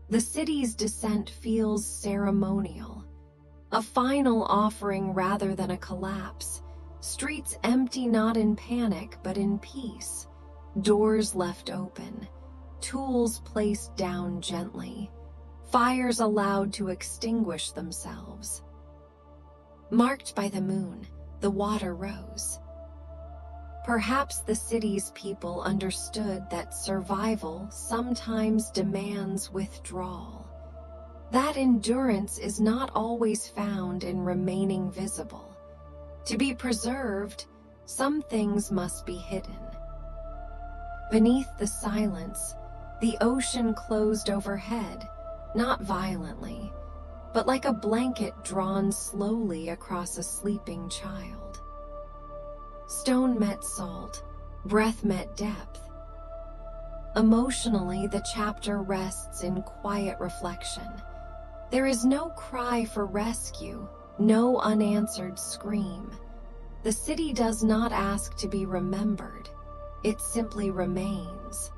A: The city's descent feels ceremonial, a final offering rather than a collapse. Streets empty not in panic but in peace, doors left open, tools placed down gently, fires allowed to extinguish themselves. Marked by the moon, the water rose. Perhaps the city's people understood that survival sometimes demands withdrawal. That endurance is not always found in remaining visible. To be preserved, some things must be hidden. Beneath the silence, the ocean closed overhead, not violently, but like a blanket drawn slowly across a sleeping child. Stone met salt, breath met depth. Emotionally, the chapter rests in quiet reflection. There is no cry for rescue, no unanswered scream. The city does not ask to be remembered. It simply remains.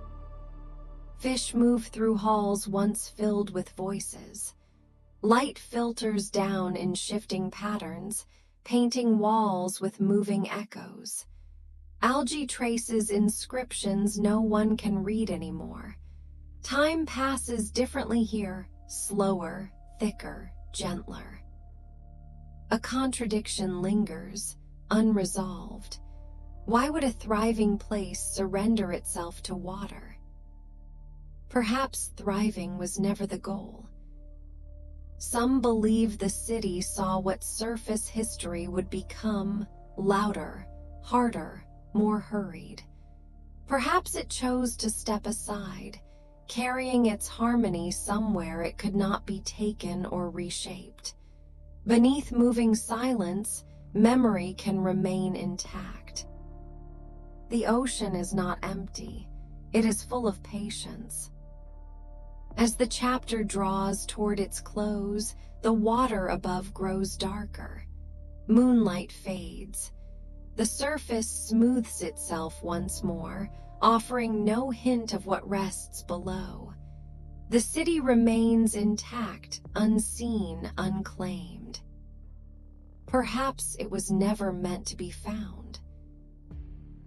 A: Fish move through halls once filled with voices. Light filters down in shifting patterns, painting walls with moving echoes. Algae traces inscriptions no one can read anymore. Time passes differently here, slower, thicker, gentler. A contradiction lingers, unresolved. Why would a thriving place surrender itself to water? Perhaps thriving was never the goal. Some believe the city saw what surface history would become: louder, harder, more hurried. Perhaps it chose to step aside, carrying its harmony somewhere it could not be taken or reshaped. Beneath moving silence, memory can remain intact. The ocean is not empty, it is full of patience. As the chapter draws toward its close, the water above grows darker. Moonlight fades. The surface smooths itself once more, offering no hint of what rests below. The city remains intact, unseen, unclaimed. Perhaps it was never meant to be found.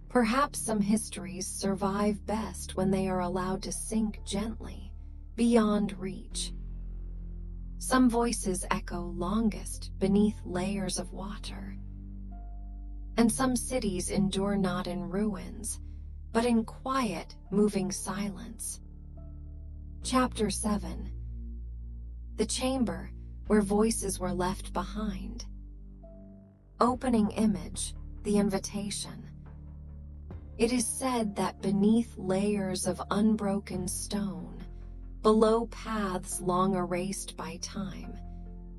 A: Perhaps some histories survive best when they are allowed to sink gently, beyond reach. Some voices echo longest beneath layers of water, and some cities endure not in ruins, but in quiet, moving silence. Chapter 7. The Chamber Where Voices Were Left Behind. Opening image, the invitation. It is said that beneath layers of unbroken stone, below paths long erased by time,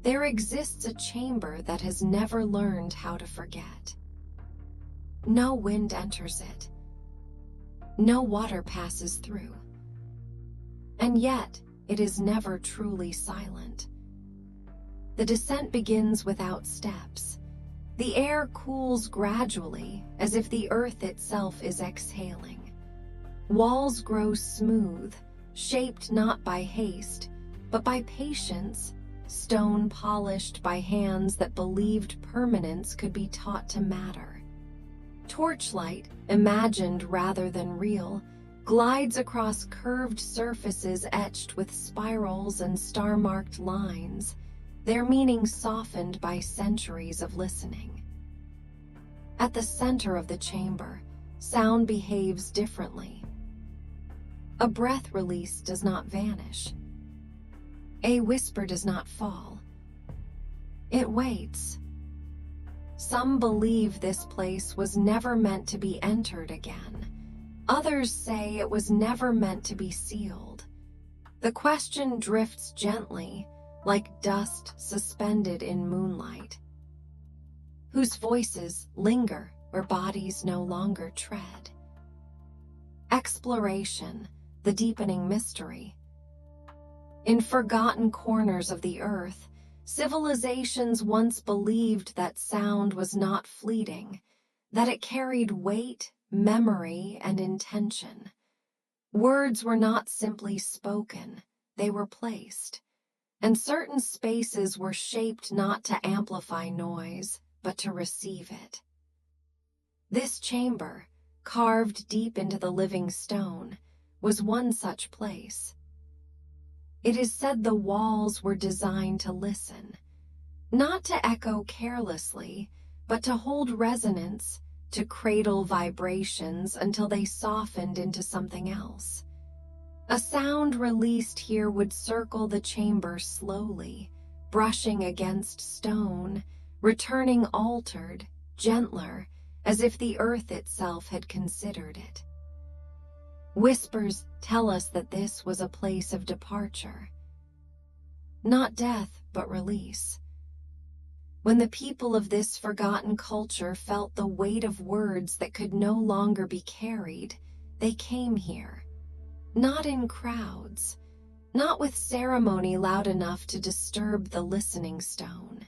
A: there exists a chamber that has never learned how to forget. No wind enters it. No water passes through. And yet, it is never truly silent. The descent begins without steps. The air cools gradually, as if the earth itself is exhaling. Walls grow smooth, shaped not by haste, but by patience, stone polished by hands that believed permanence could be taught to matter. Torchlight, imagined rather than real, glides across curved surfaces etched with spirals and star-marked lines, their meaning softened by centuries of listening. At the center of the chamber, sound behaves differently. A breath release does not vanish. A whisper does not fall. It waits. Some believe this place was never meant to be entered again. Others say it was never meant to be sealed. The question drifts gently, like dust suspended in moonlight. Whose voices linger where bodies no longer tread? Exploration, the deepening mystery. In forgotten corners of the earth, civilizations once believed that sound was not fleeting, that it carried weight, memory, and intention. Words were not simply spoken, they were placed, and certain spaces were shaped not to amplify noise, but to receive it. This chamber, carved deep into the living stone, was one such place. It is said the walls were designed to listen, not to echo carelessly, but to hold resonance, to cradle vibrations until they softened into something else. A sound released here would circle the chamber slowly, brushing against stone, returning altered, gentler, as if the earth itself had considered it. Whispers tell us that this was a place of departure. Not death, but release. When the people of this forgotten culture felt the weight of words that could no longer be carried, they came here. Not in crowds, not with ceremony loud enough to disturb the listening stone.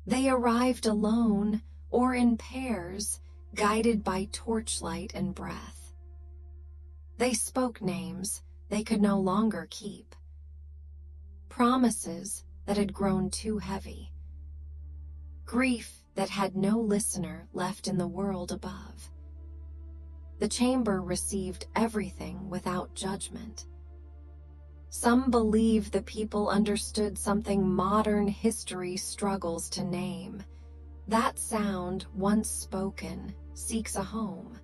A: They arrived alone or in pairs, guided by torchlight and breath. They spoke names they could no longer keep, promises that had grown too heavy, grief that had no listener left in the world above. The chamber received everything without judgment. Some believe the people understood something modern history struggles to name. That sound, once spoken, seeks a home.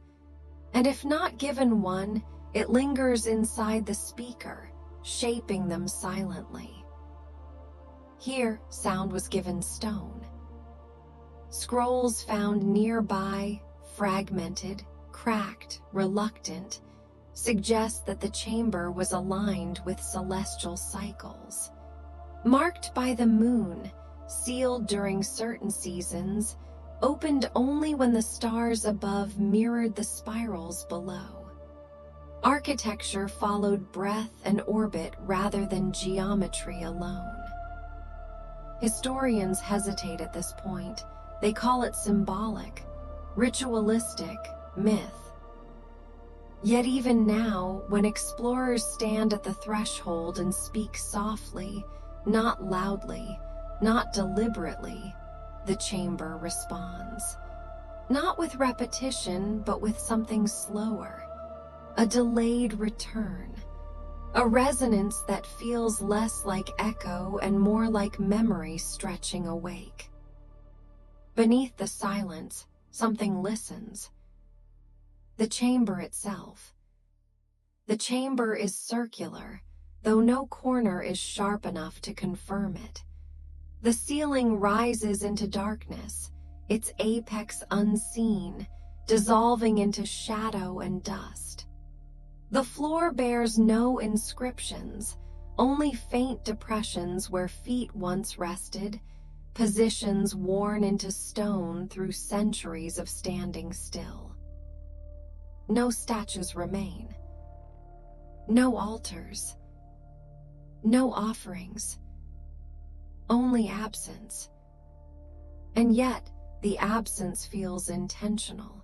A: And if not given one, it lingers inside the speaker, shaping them silently. Here, sound was given stone. Scrolls found nearby, fragmented, cracked, reluctant, suggest that the chamber was aligned with celestial cycles. Marked by the moon, sealed during certain seasons, opened only when the stars above mirrored the spirals below. Architecture followed breath and orbit rather than geometry alone. Historians hesitate at this point. They call it symbolic, ritualistic, myth. Yet even now, when explorers stand at the threshold and speak softly, not loudly, not deliberately, the chamber responds. Not with repetition, but with something slower, a delayed return, a resonance that feels less like echo and more like memory stretching awake. Beneath the silence, something listens. The chamber itself. The chamber is circular, though no corner is sharp enough to confirm it. The ceiling rises into darkness, its apex unseen, dissolving into shadow and dust. The floor bears no inscriptions, only faint depressions where feet once rested, positions worn into stone through centuries of standing still. No statues remain. No altars. No offerings. Only absence. And yet, the absence feels intentional.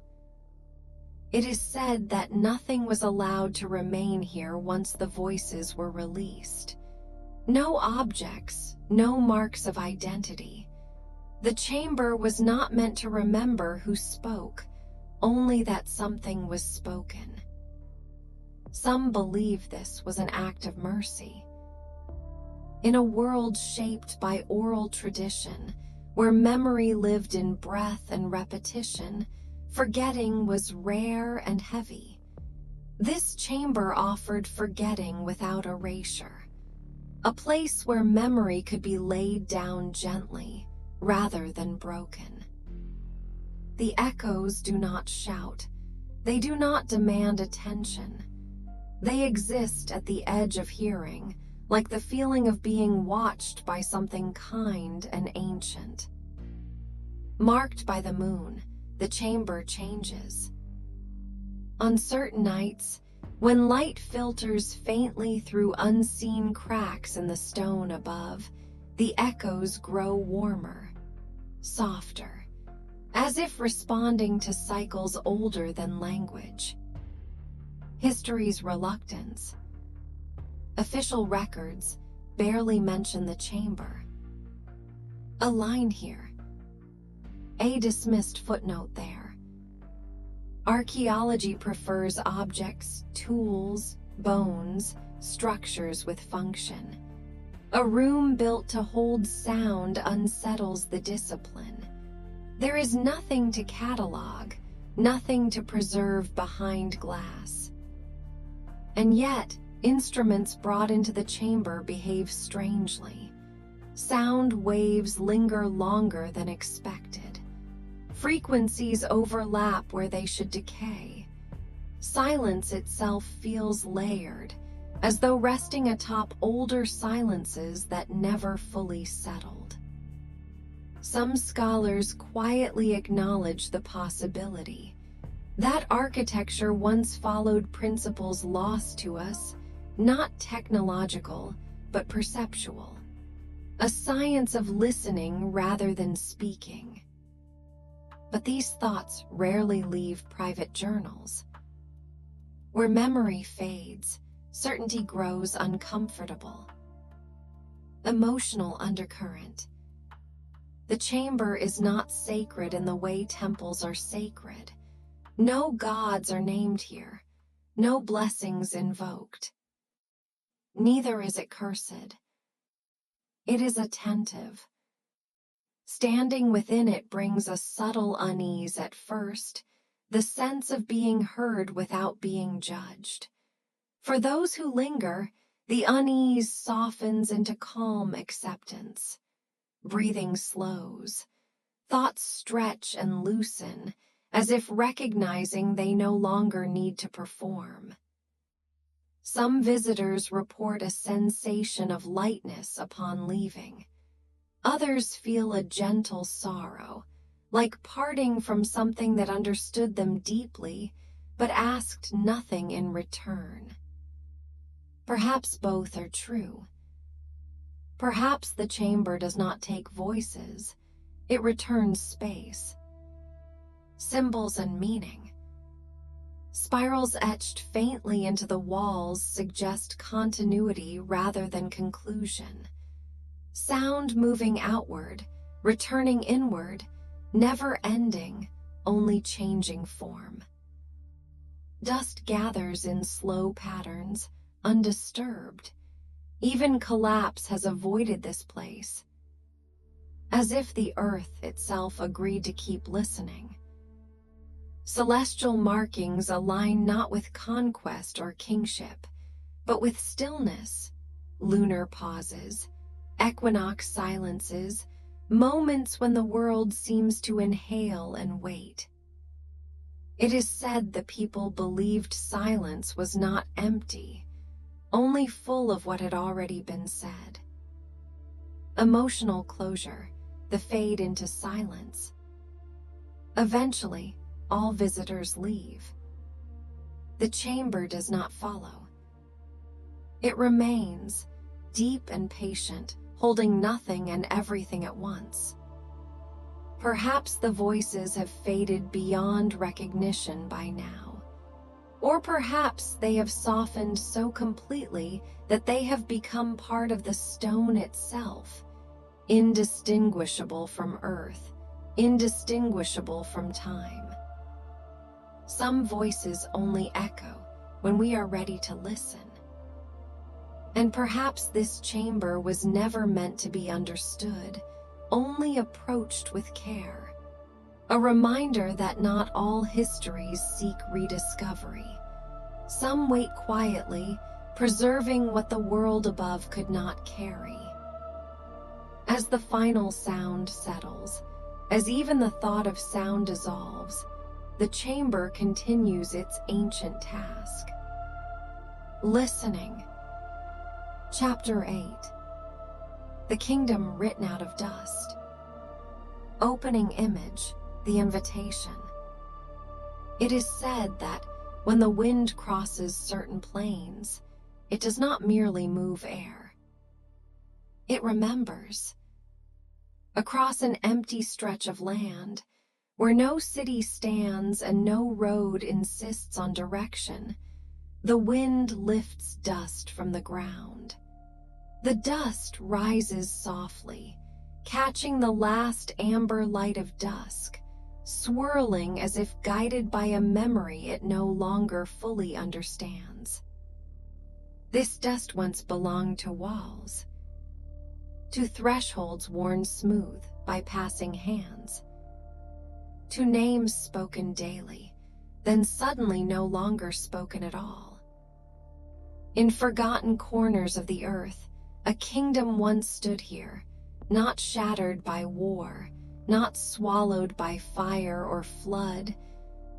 A: It is said that nothing was allowed to remain here once the voices were released. No objects, no marks of identity. The chamber was not meant to remember who spoke, only that something was spoken. Some believe this was an act of mercy. In a world shaped by oral tradition, where memory lived in breath and repetition, forgetting was rare and heavy. This chamber offered forgetting without erasure, a place where memory could be laid down gently rather than broken. The echoes do not shout. They do not demand attention. They exist at the edge of hearing, like the feeling of being watched by something kind and ancient. Marked by the moon, the chamber changes. On certain nights, when light filters faintly through unseen cracks in the stone above, the echoes grow warmer, softer, as if responding to cycles older than language. History's reluctance. Official records barely mention the chamber. A line here. A dismissed footnote there. Archaeology prefers objects, tools, bones, structures with function. A room built to hold sound unsettles the discipline. There is nothing to catalog, nothing to preserve behind glass. And yet, instruments brought into the chamber behave strangely. Sound waves linger longer than expected. Frequencies overlap where they should decay. Silence itself feels layered, as though resting atop older silences that never fully settled. Some scholars quietly acknowledge the possibility that architecture once followed principles lost to us, not technological, but perceptual. A science of listening rather than speaking. But these thoughts rarely leave private journals. Where memory fades, certainty grows uncomfortable. Emotional undercurrent. The chamber is not sacred in the way temples are sacred. No gods are named here, no blessings invoked. Neither is it cursed. It is attentive. Standing within it brings a subtle unease at first, the sense of being heard without being judged. For those who linger, the unease softens into calm acceptance. Breathing slows. Thoughts stretch and loosen, as if recognizing they no longer need to perform. Some visitors report a sensation of lightness upon leaving. Others feel a gentle sorrow, like parting from something that understood them deeply, but asked nothing in return. Perhaps both are true. Perhaps the chamber does not take voices, it returns space. Symbols and meaning. Spirals etched faintly into the walls suggest continuity rather than conclusion. Sound moving outward, returning inward, never ending, only changing form. Dust gathers in slow patterns, undisturbed. Even collapse has avoided this place, as if the earth itself agreed to keep listening. Celestial markings align not with conquest or kingship, but with stillness, lunar pauses, equinox silences, moments when the world seems to inhale and wait. It is said the people believed silence was not empty, only full of what had already been said. Emotional closure, the fade into silence. Eventually, all visitors leave. The chamber does not follow. It remains, deep and patient, holding nothing and everything at once. Perhaps the voices have faded beyond recognition by now. Or perhaps they have softened so completely that they have become part of the stone itself, indistinguishable from earth, indistinguishable from time. Some voices only echo when we are ready to listen. And perhaps this chamber was never meant to be understood, only approached with care. A reminder that not all histories seek rediscovery. Some wait quietly, preserving what the world above could not carry. As the final sound settles, as even the thought of sound dissolves, the chamber continues its ancient task. Listening. Chapter 8. The Kingdom Written Out of Dust. Opening image, the invitation. It is said that when the wind crosses certain plains, it does not merely move air. It remembers. Across an empty stretch of land, where no city stands and no road insists on direction, the wind lifts dust from the ground. The dust rises softly, catching the last amber light of dusk, swirling as if guided by a memory it no longer fully understands. This dust once belonged to walls, to thresholds worn smooth by passing hands, to names spoken daily, then suddenly no longer spoken at all. In forgotten corners of the earth, a kingdom once stood here, not shattered by war, not swallowed by fire or flood,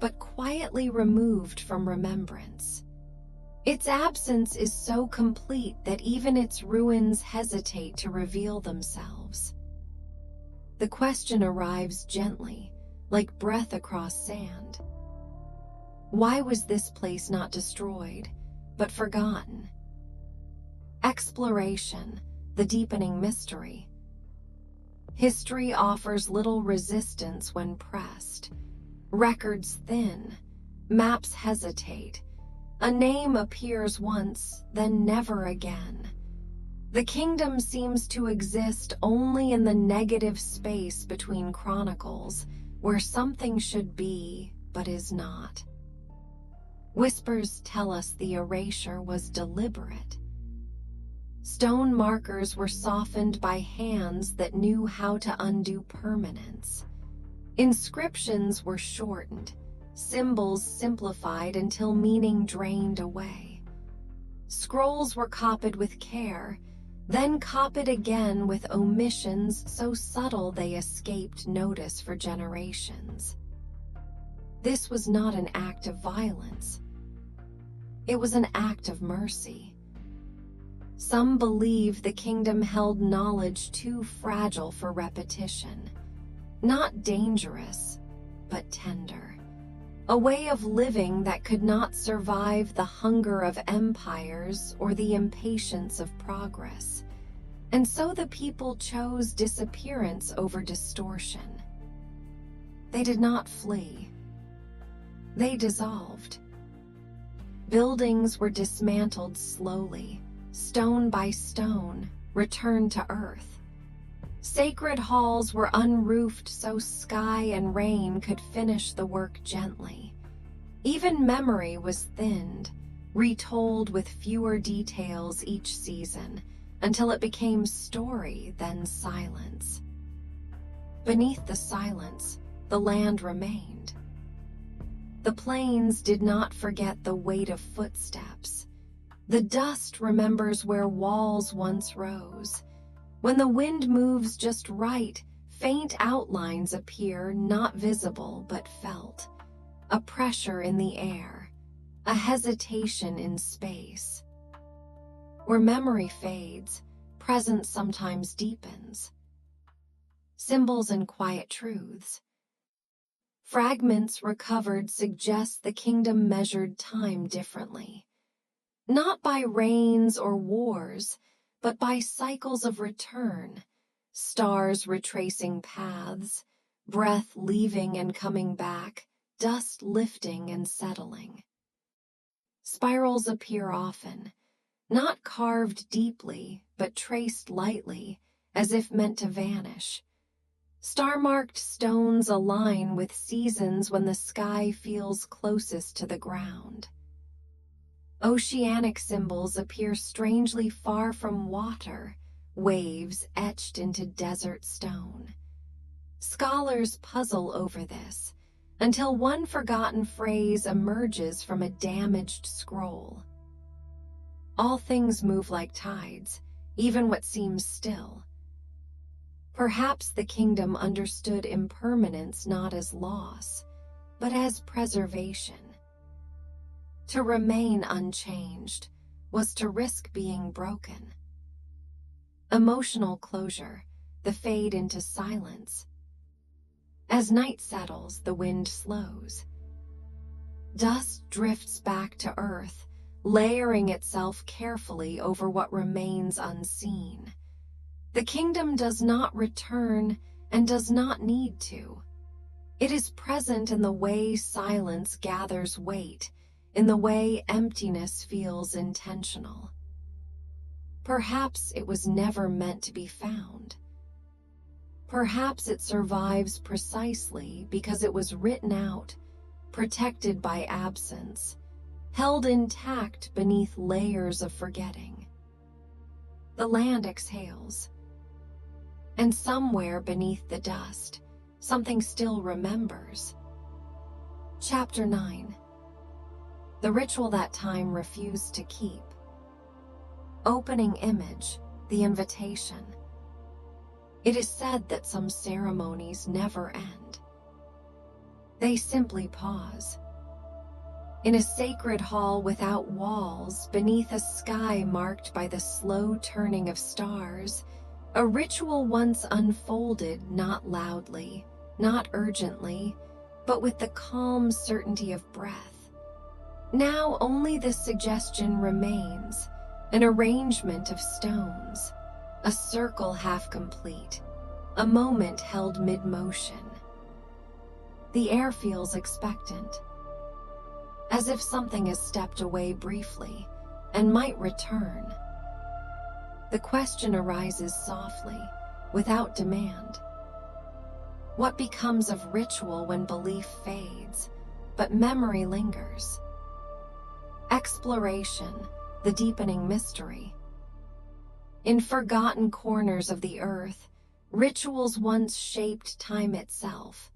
A: but quietly removed from remembrance. Its absence is so complete that even its ruins hesitate to reveal themselves. The question arrives gently, like breath across sand. Why was this place not destroyed, but forgotten? Exploration, the deepening mystery. History offers little resistance when pressed. Records thin, maps hesitate. A name appears once, then never again. The kingdom seems to exist only in the negative space between chronicles, where something should be, but is not. Whispers tell us the erasure was deliberate. Stone markers were softened by hands that knew how to undo permanence. Inscriptions were shortened, symbols simplified until meaning drained away. Scrolls were copied with care, then copied again with omissions so subtle they escaped notice for generations. This was not an act of violence. It was an act of mercy. Some believe the kingdom held knowledge too fragile for repetition, not dangerous, but tender. A way of living that could not survive the hunger of empires or the impatience of progress. And so the people chose disappearance over distortion. They did not flee. They dissolved. Buildings were dismantled slowly, stone by stone, returned to earth. Sacred halls were unroofed so sky and rain could finish the work gently. Even memory was thinned, retold with fewer details each season until it became story, then silence. Beneath the silence, the land remained. The plains did not forget the weight of footsteps. The dust remembers where walls once rose. When the wind moves just right, faint outlines appear, not visible but felt. A pressure in the air, a hesitation in space. Where memory fades, presence sometimes deepens. Symbols and quiet truths. Fragments recovered suggest the kingdom measured time differently. Not by reigns or wars, but by cycles of return, stars retracing paths, breath leaving and coming back, dust lifting and settling. Spirals appear often, not carved deeply, but traced lightly, as if meant to vanish. Star-marked stones align with seasons when the sky feels closest to the ground. Oceanic symbols appear strangely far from water, waves etched into desert stone. Scholars puzzle over this, until one forgotten phrase emerges from a damaged scroll. All things move like tides, even what seems still. Perhaps the kingdom understood impermanence not as loss, but as preservation. To remain unchanged was to risk being broken. Emotional closure, the fade into silence. As night settles, the wind slows. Dust drifts back to earth, layering itself carefully over what remains unseen. The kingdom does not return and does not need to. It is present in the way silence gathers weight, in the way emptiness feels intentional. Perhaps it was never meant to be found. Perhaps it survives precisely because it was written out, protected by absence, held intact beneath layers of forgetting. The land exhales, and somewhere beneath the dust, something still remembers. Chapter 9. The ritual that time refused to keep. Opening image, the invitation. It is said that some ceremonies never end. They simply pause. In a sacred hall without walls, beneath a sky marked by the slow turning of stars, a ritual once unfolded not loudly, not urgently, but with the calm certainty of breath. Now only the suggestion remains, an arrangement of stones, a circle half complete, a moment held mid-motion. The air feels expectant, as if something has stepped away briefly and might return. The question arises softly, without demand. What becomes of ritual when belief fades, but memory lingers? Exploration, the deepening mystery. In forgotten corners of the earth, rituals once shaped time itself.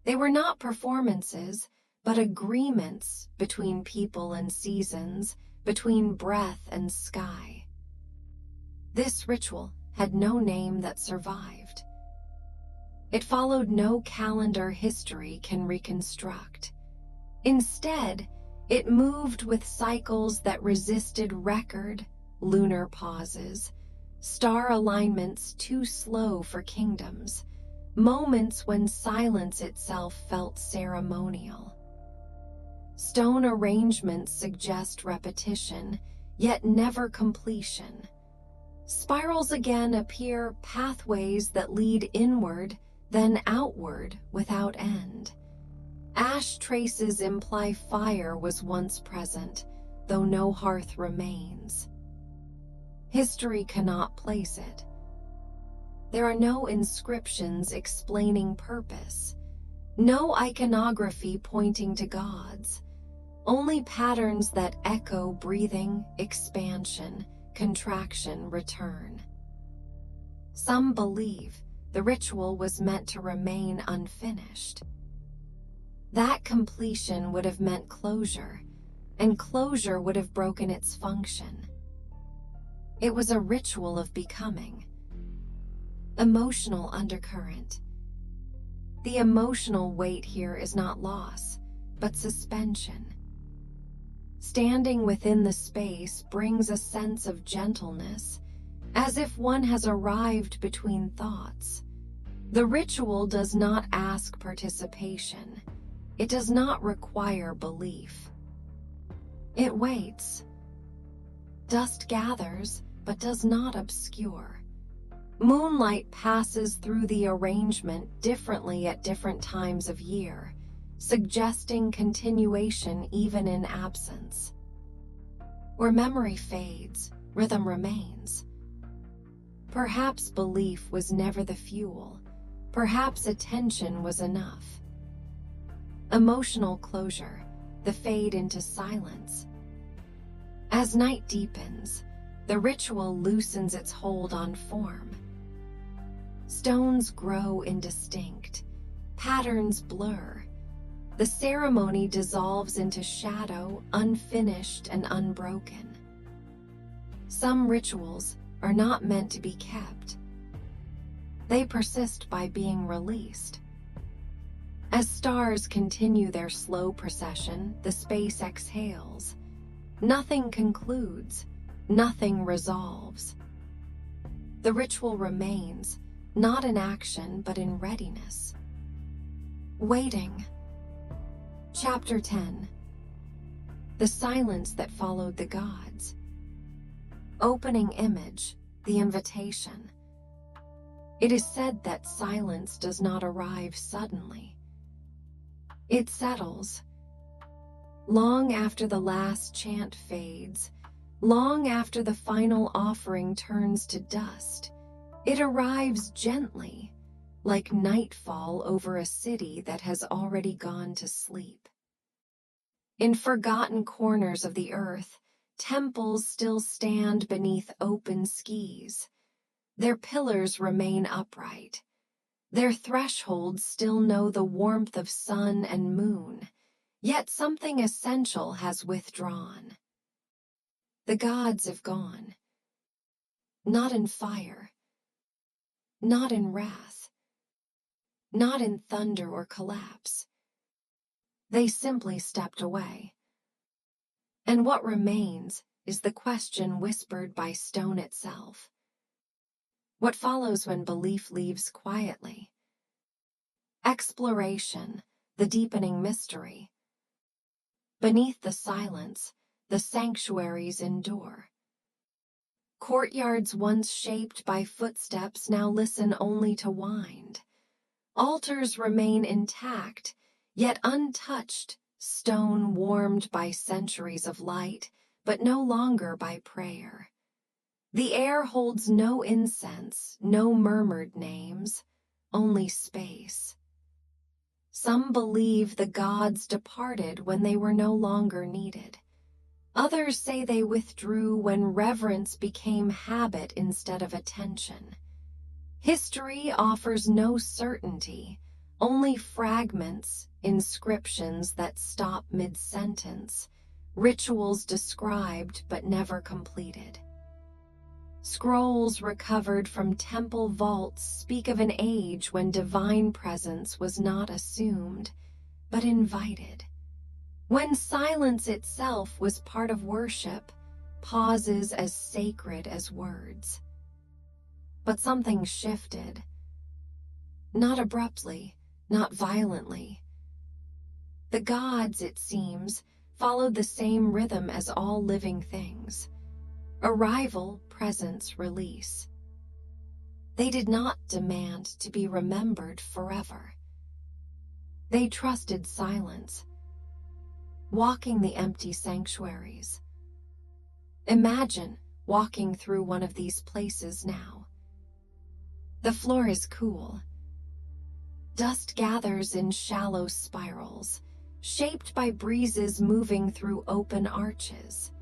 A: They were not performances, but agreements between people and seasons, between breath and sky. This ritual had no name that survived. It followed no calendar history can reconstruct. Instead, it moved with cycles that resisted record, lunar pauses, star alignments too slow for kingdoms, moments when silence itself felt ceremonial. Stone arrangements suggest repetition, yet never completion. Spirals again appear, pathways that lead inward, then outward without end. Ash traces imply fire was once present, though no hearth remains. History cannot place it. There are no inscriptions explaining purpose, no iconography pointing to gods. Only patterns that echo breathing, expansion, contraction return. Some believe the ritual was meant to remain unfinished. That completion would have meant closure, and closure would have broken its function. It was a ritual of becoming. Emotional undercurrent. The emotional weight here is not loss, but suspension. Standing within the space brings a sense of gentleness, as if one has arrived between thoughts. The ritual does not ask participation. It does not require belief. It waits. Dust gathers, but does not obscure. Moonlight passes through the arrangement differently at different times of year, suggesting continuation even in absence. Where memory fades, rhythm remains. Perhaps belief was never the fuel. Perhaps attention was enough. Emotional closure, the fade into silence. As night deepens, the ritual loosens its hold on form. Stones grow indistinct, patterns blur. The ceremony dissolves into shadow, unfinished and unbroken. Some rituals are not meant to be kept. They persist by being released. As stars continue their slow procession, the space exhales. Nothing concludes, nothing resolves. The ritual remains, not in action but in readiness. Waiting. Chapter 10. The silence that followed the gods. Opening image, the invitation. It is said that silence does not arrive suddenly. It settles. Long after the last chant fades, long after the final offering turns to dust, it arrives gently, like nightfall over a city that has already gone to sleep. In forgotten corners of the earth, temples still stand beneath open skies. Their pillars remain upright. Their thresholds still know the warmth of sun and moon, yet something essential has withdrawn. The gods have gone. Not in fire, not in wrath, not in thunder or collapse. They simply stepped away. And what remains is the question whispered by stone itself. What follows when belief leaves quietly? Exploration, the deepening mystery. Beneath the silence, the sanctuaries endure. Courtyards once shaped by footsteps now listen only to wind. Altars remain intact, yet untouched, stone warmed by centuries of light, but no longer by prayer. The air holds no incense, no murmured names, only space. Some believe the gods departed when they were no longer needed. Others say they withdrew when reverence became habit instead of attention. History offers no certainty, only fragments, inscriptions that stop mid-sentence, rituals described but never completed. Scrolls recovered from temple vaults speak of an age when divine presence was not assumed, but invited. When silence itself was part of worship, pauses as sacred as words. But something shifted. Not abruptly, not violently. The gods, it seems, followed the same rhythm as all living things. Arrival, presence, release. They did not demand to be remembered forever. They trusted silence, walking the empty sanctuaries. Imagine walking through one of these places now. The floor is cool. Dust gathers in shallow spirals. shaped by breezes moving through open arches.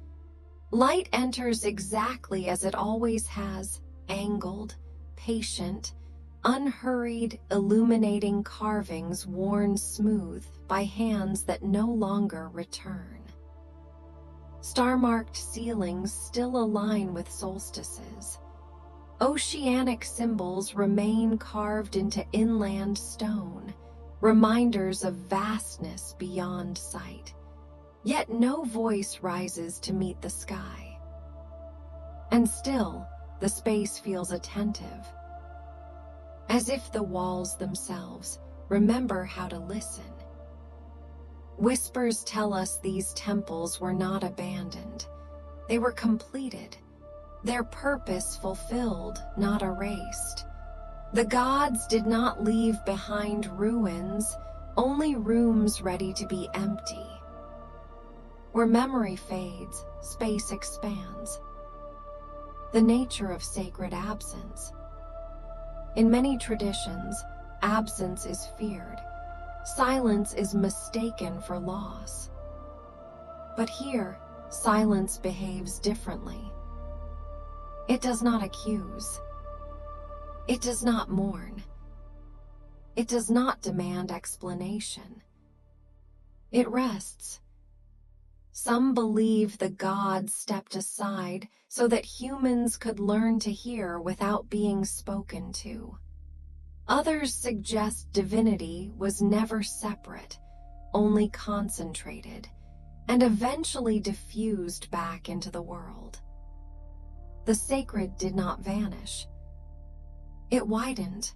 A: Light enters exactly as it always has, angled, patient, unhurried, illuminating carvings worn smooth by hands that no longer return. Star-marked ceilings still align with solstices. Oceanic symbols remain carved into inland stone, reminders of vastness beyond sight. Yet no voice rises to meet the sky. And still, the space feels attentive, as if the walls themselves remember how to listen. Whispers tell us these temples were not abandoned. They were completed, their purpose fulfilled, not erased. The gods did not leave behind ruins, only rooms ready to be empty. Where memory fades, space expands. The nature of sacred absence. In many traditions, absence is feared. Silence is mistaken for loss. But here, silence behaves differently. It does not accuse. It does not mourn. It does not demand explanation. It rests. Some believe the gods stepped aside so that humans could learn to hear without being spoken to. Others suggest divinity was never separate, only concentrated, and eventually diffused back into the world. The sacred did not vanish. It widened.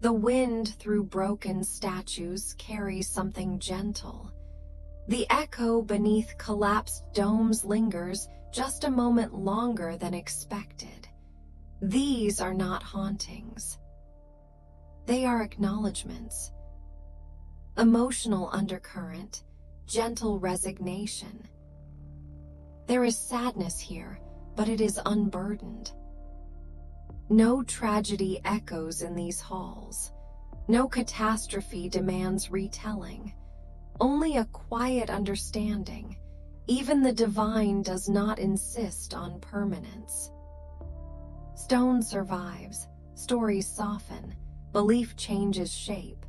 A: The wind through broken statues carries something gentle. The echo beneath collapsed domes lingers just a moment longer than expected. These are not hauntings. They are acknowledgments. Emotional undercurrent, gentle resignation. There is sadness here, but it is unburdened. No tragedy echoes in these halls. No catastrophe demands retelling. Only a quiet understanding. Even the divine does not insist on permanence. Stone survives, stories soften, belief changes shape.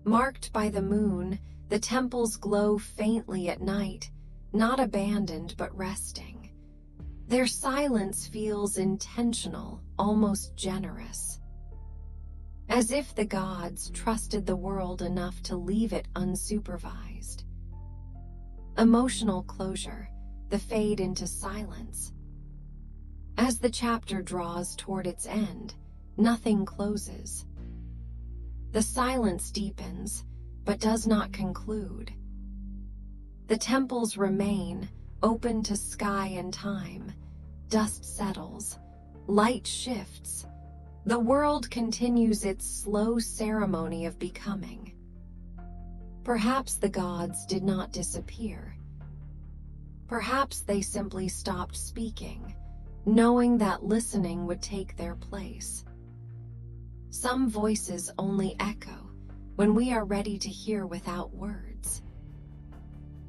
A: Marked by the moon, the temples glow faintly at night, not abandoned but resting. Their silence feels intentional, almost generous. As if the gods trusted the world enough to leave it unsupervised. Emotional closure, the fade into silence. As the chapter draws toward its end, nothing closes. The silence deepens, but does not conclude. The temples remain, open to sky and time. Dust settles, light shifts. The world continues its slow ceremony of becoming. Perhaps the gods did not disappear. Perhaps they simply stopped speaking, knowing that listening would take their place. Some voices only echo when we are ready to hear without words.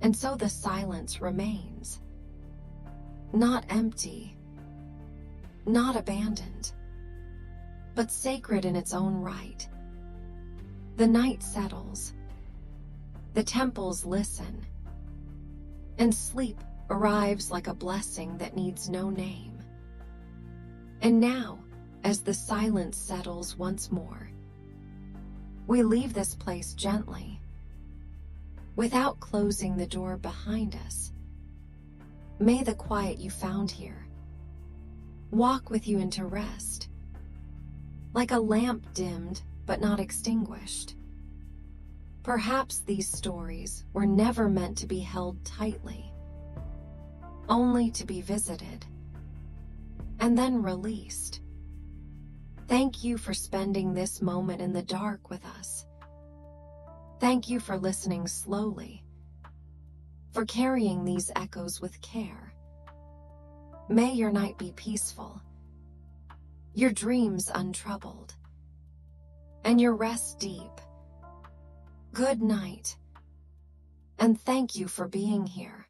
A: And so the silence remains. Not empty, not abandoned, but sacred in its own right. The night settles. The temples listen. And sleep arrives like a blessing that needs no name. And now, as the silence settles once more, we leave this place gently, without closing the door behind us. May the quiet you found here walk with you into rest, like a lamp dimmed but not extinguished. Perhaps these stories were never meant to be held tightly, only to be visited, and then released. Thank you for spending this moment in the dark with us. Thank you for listening slowly, for carrying these echoes with care. May your night be peaceful, your dreams untroubled, and your rest deep. Good night, and thank you for being here.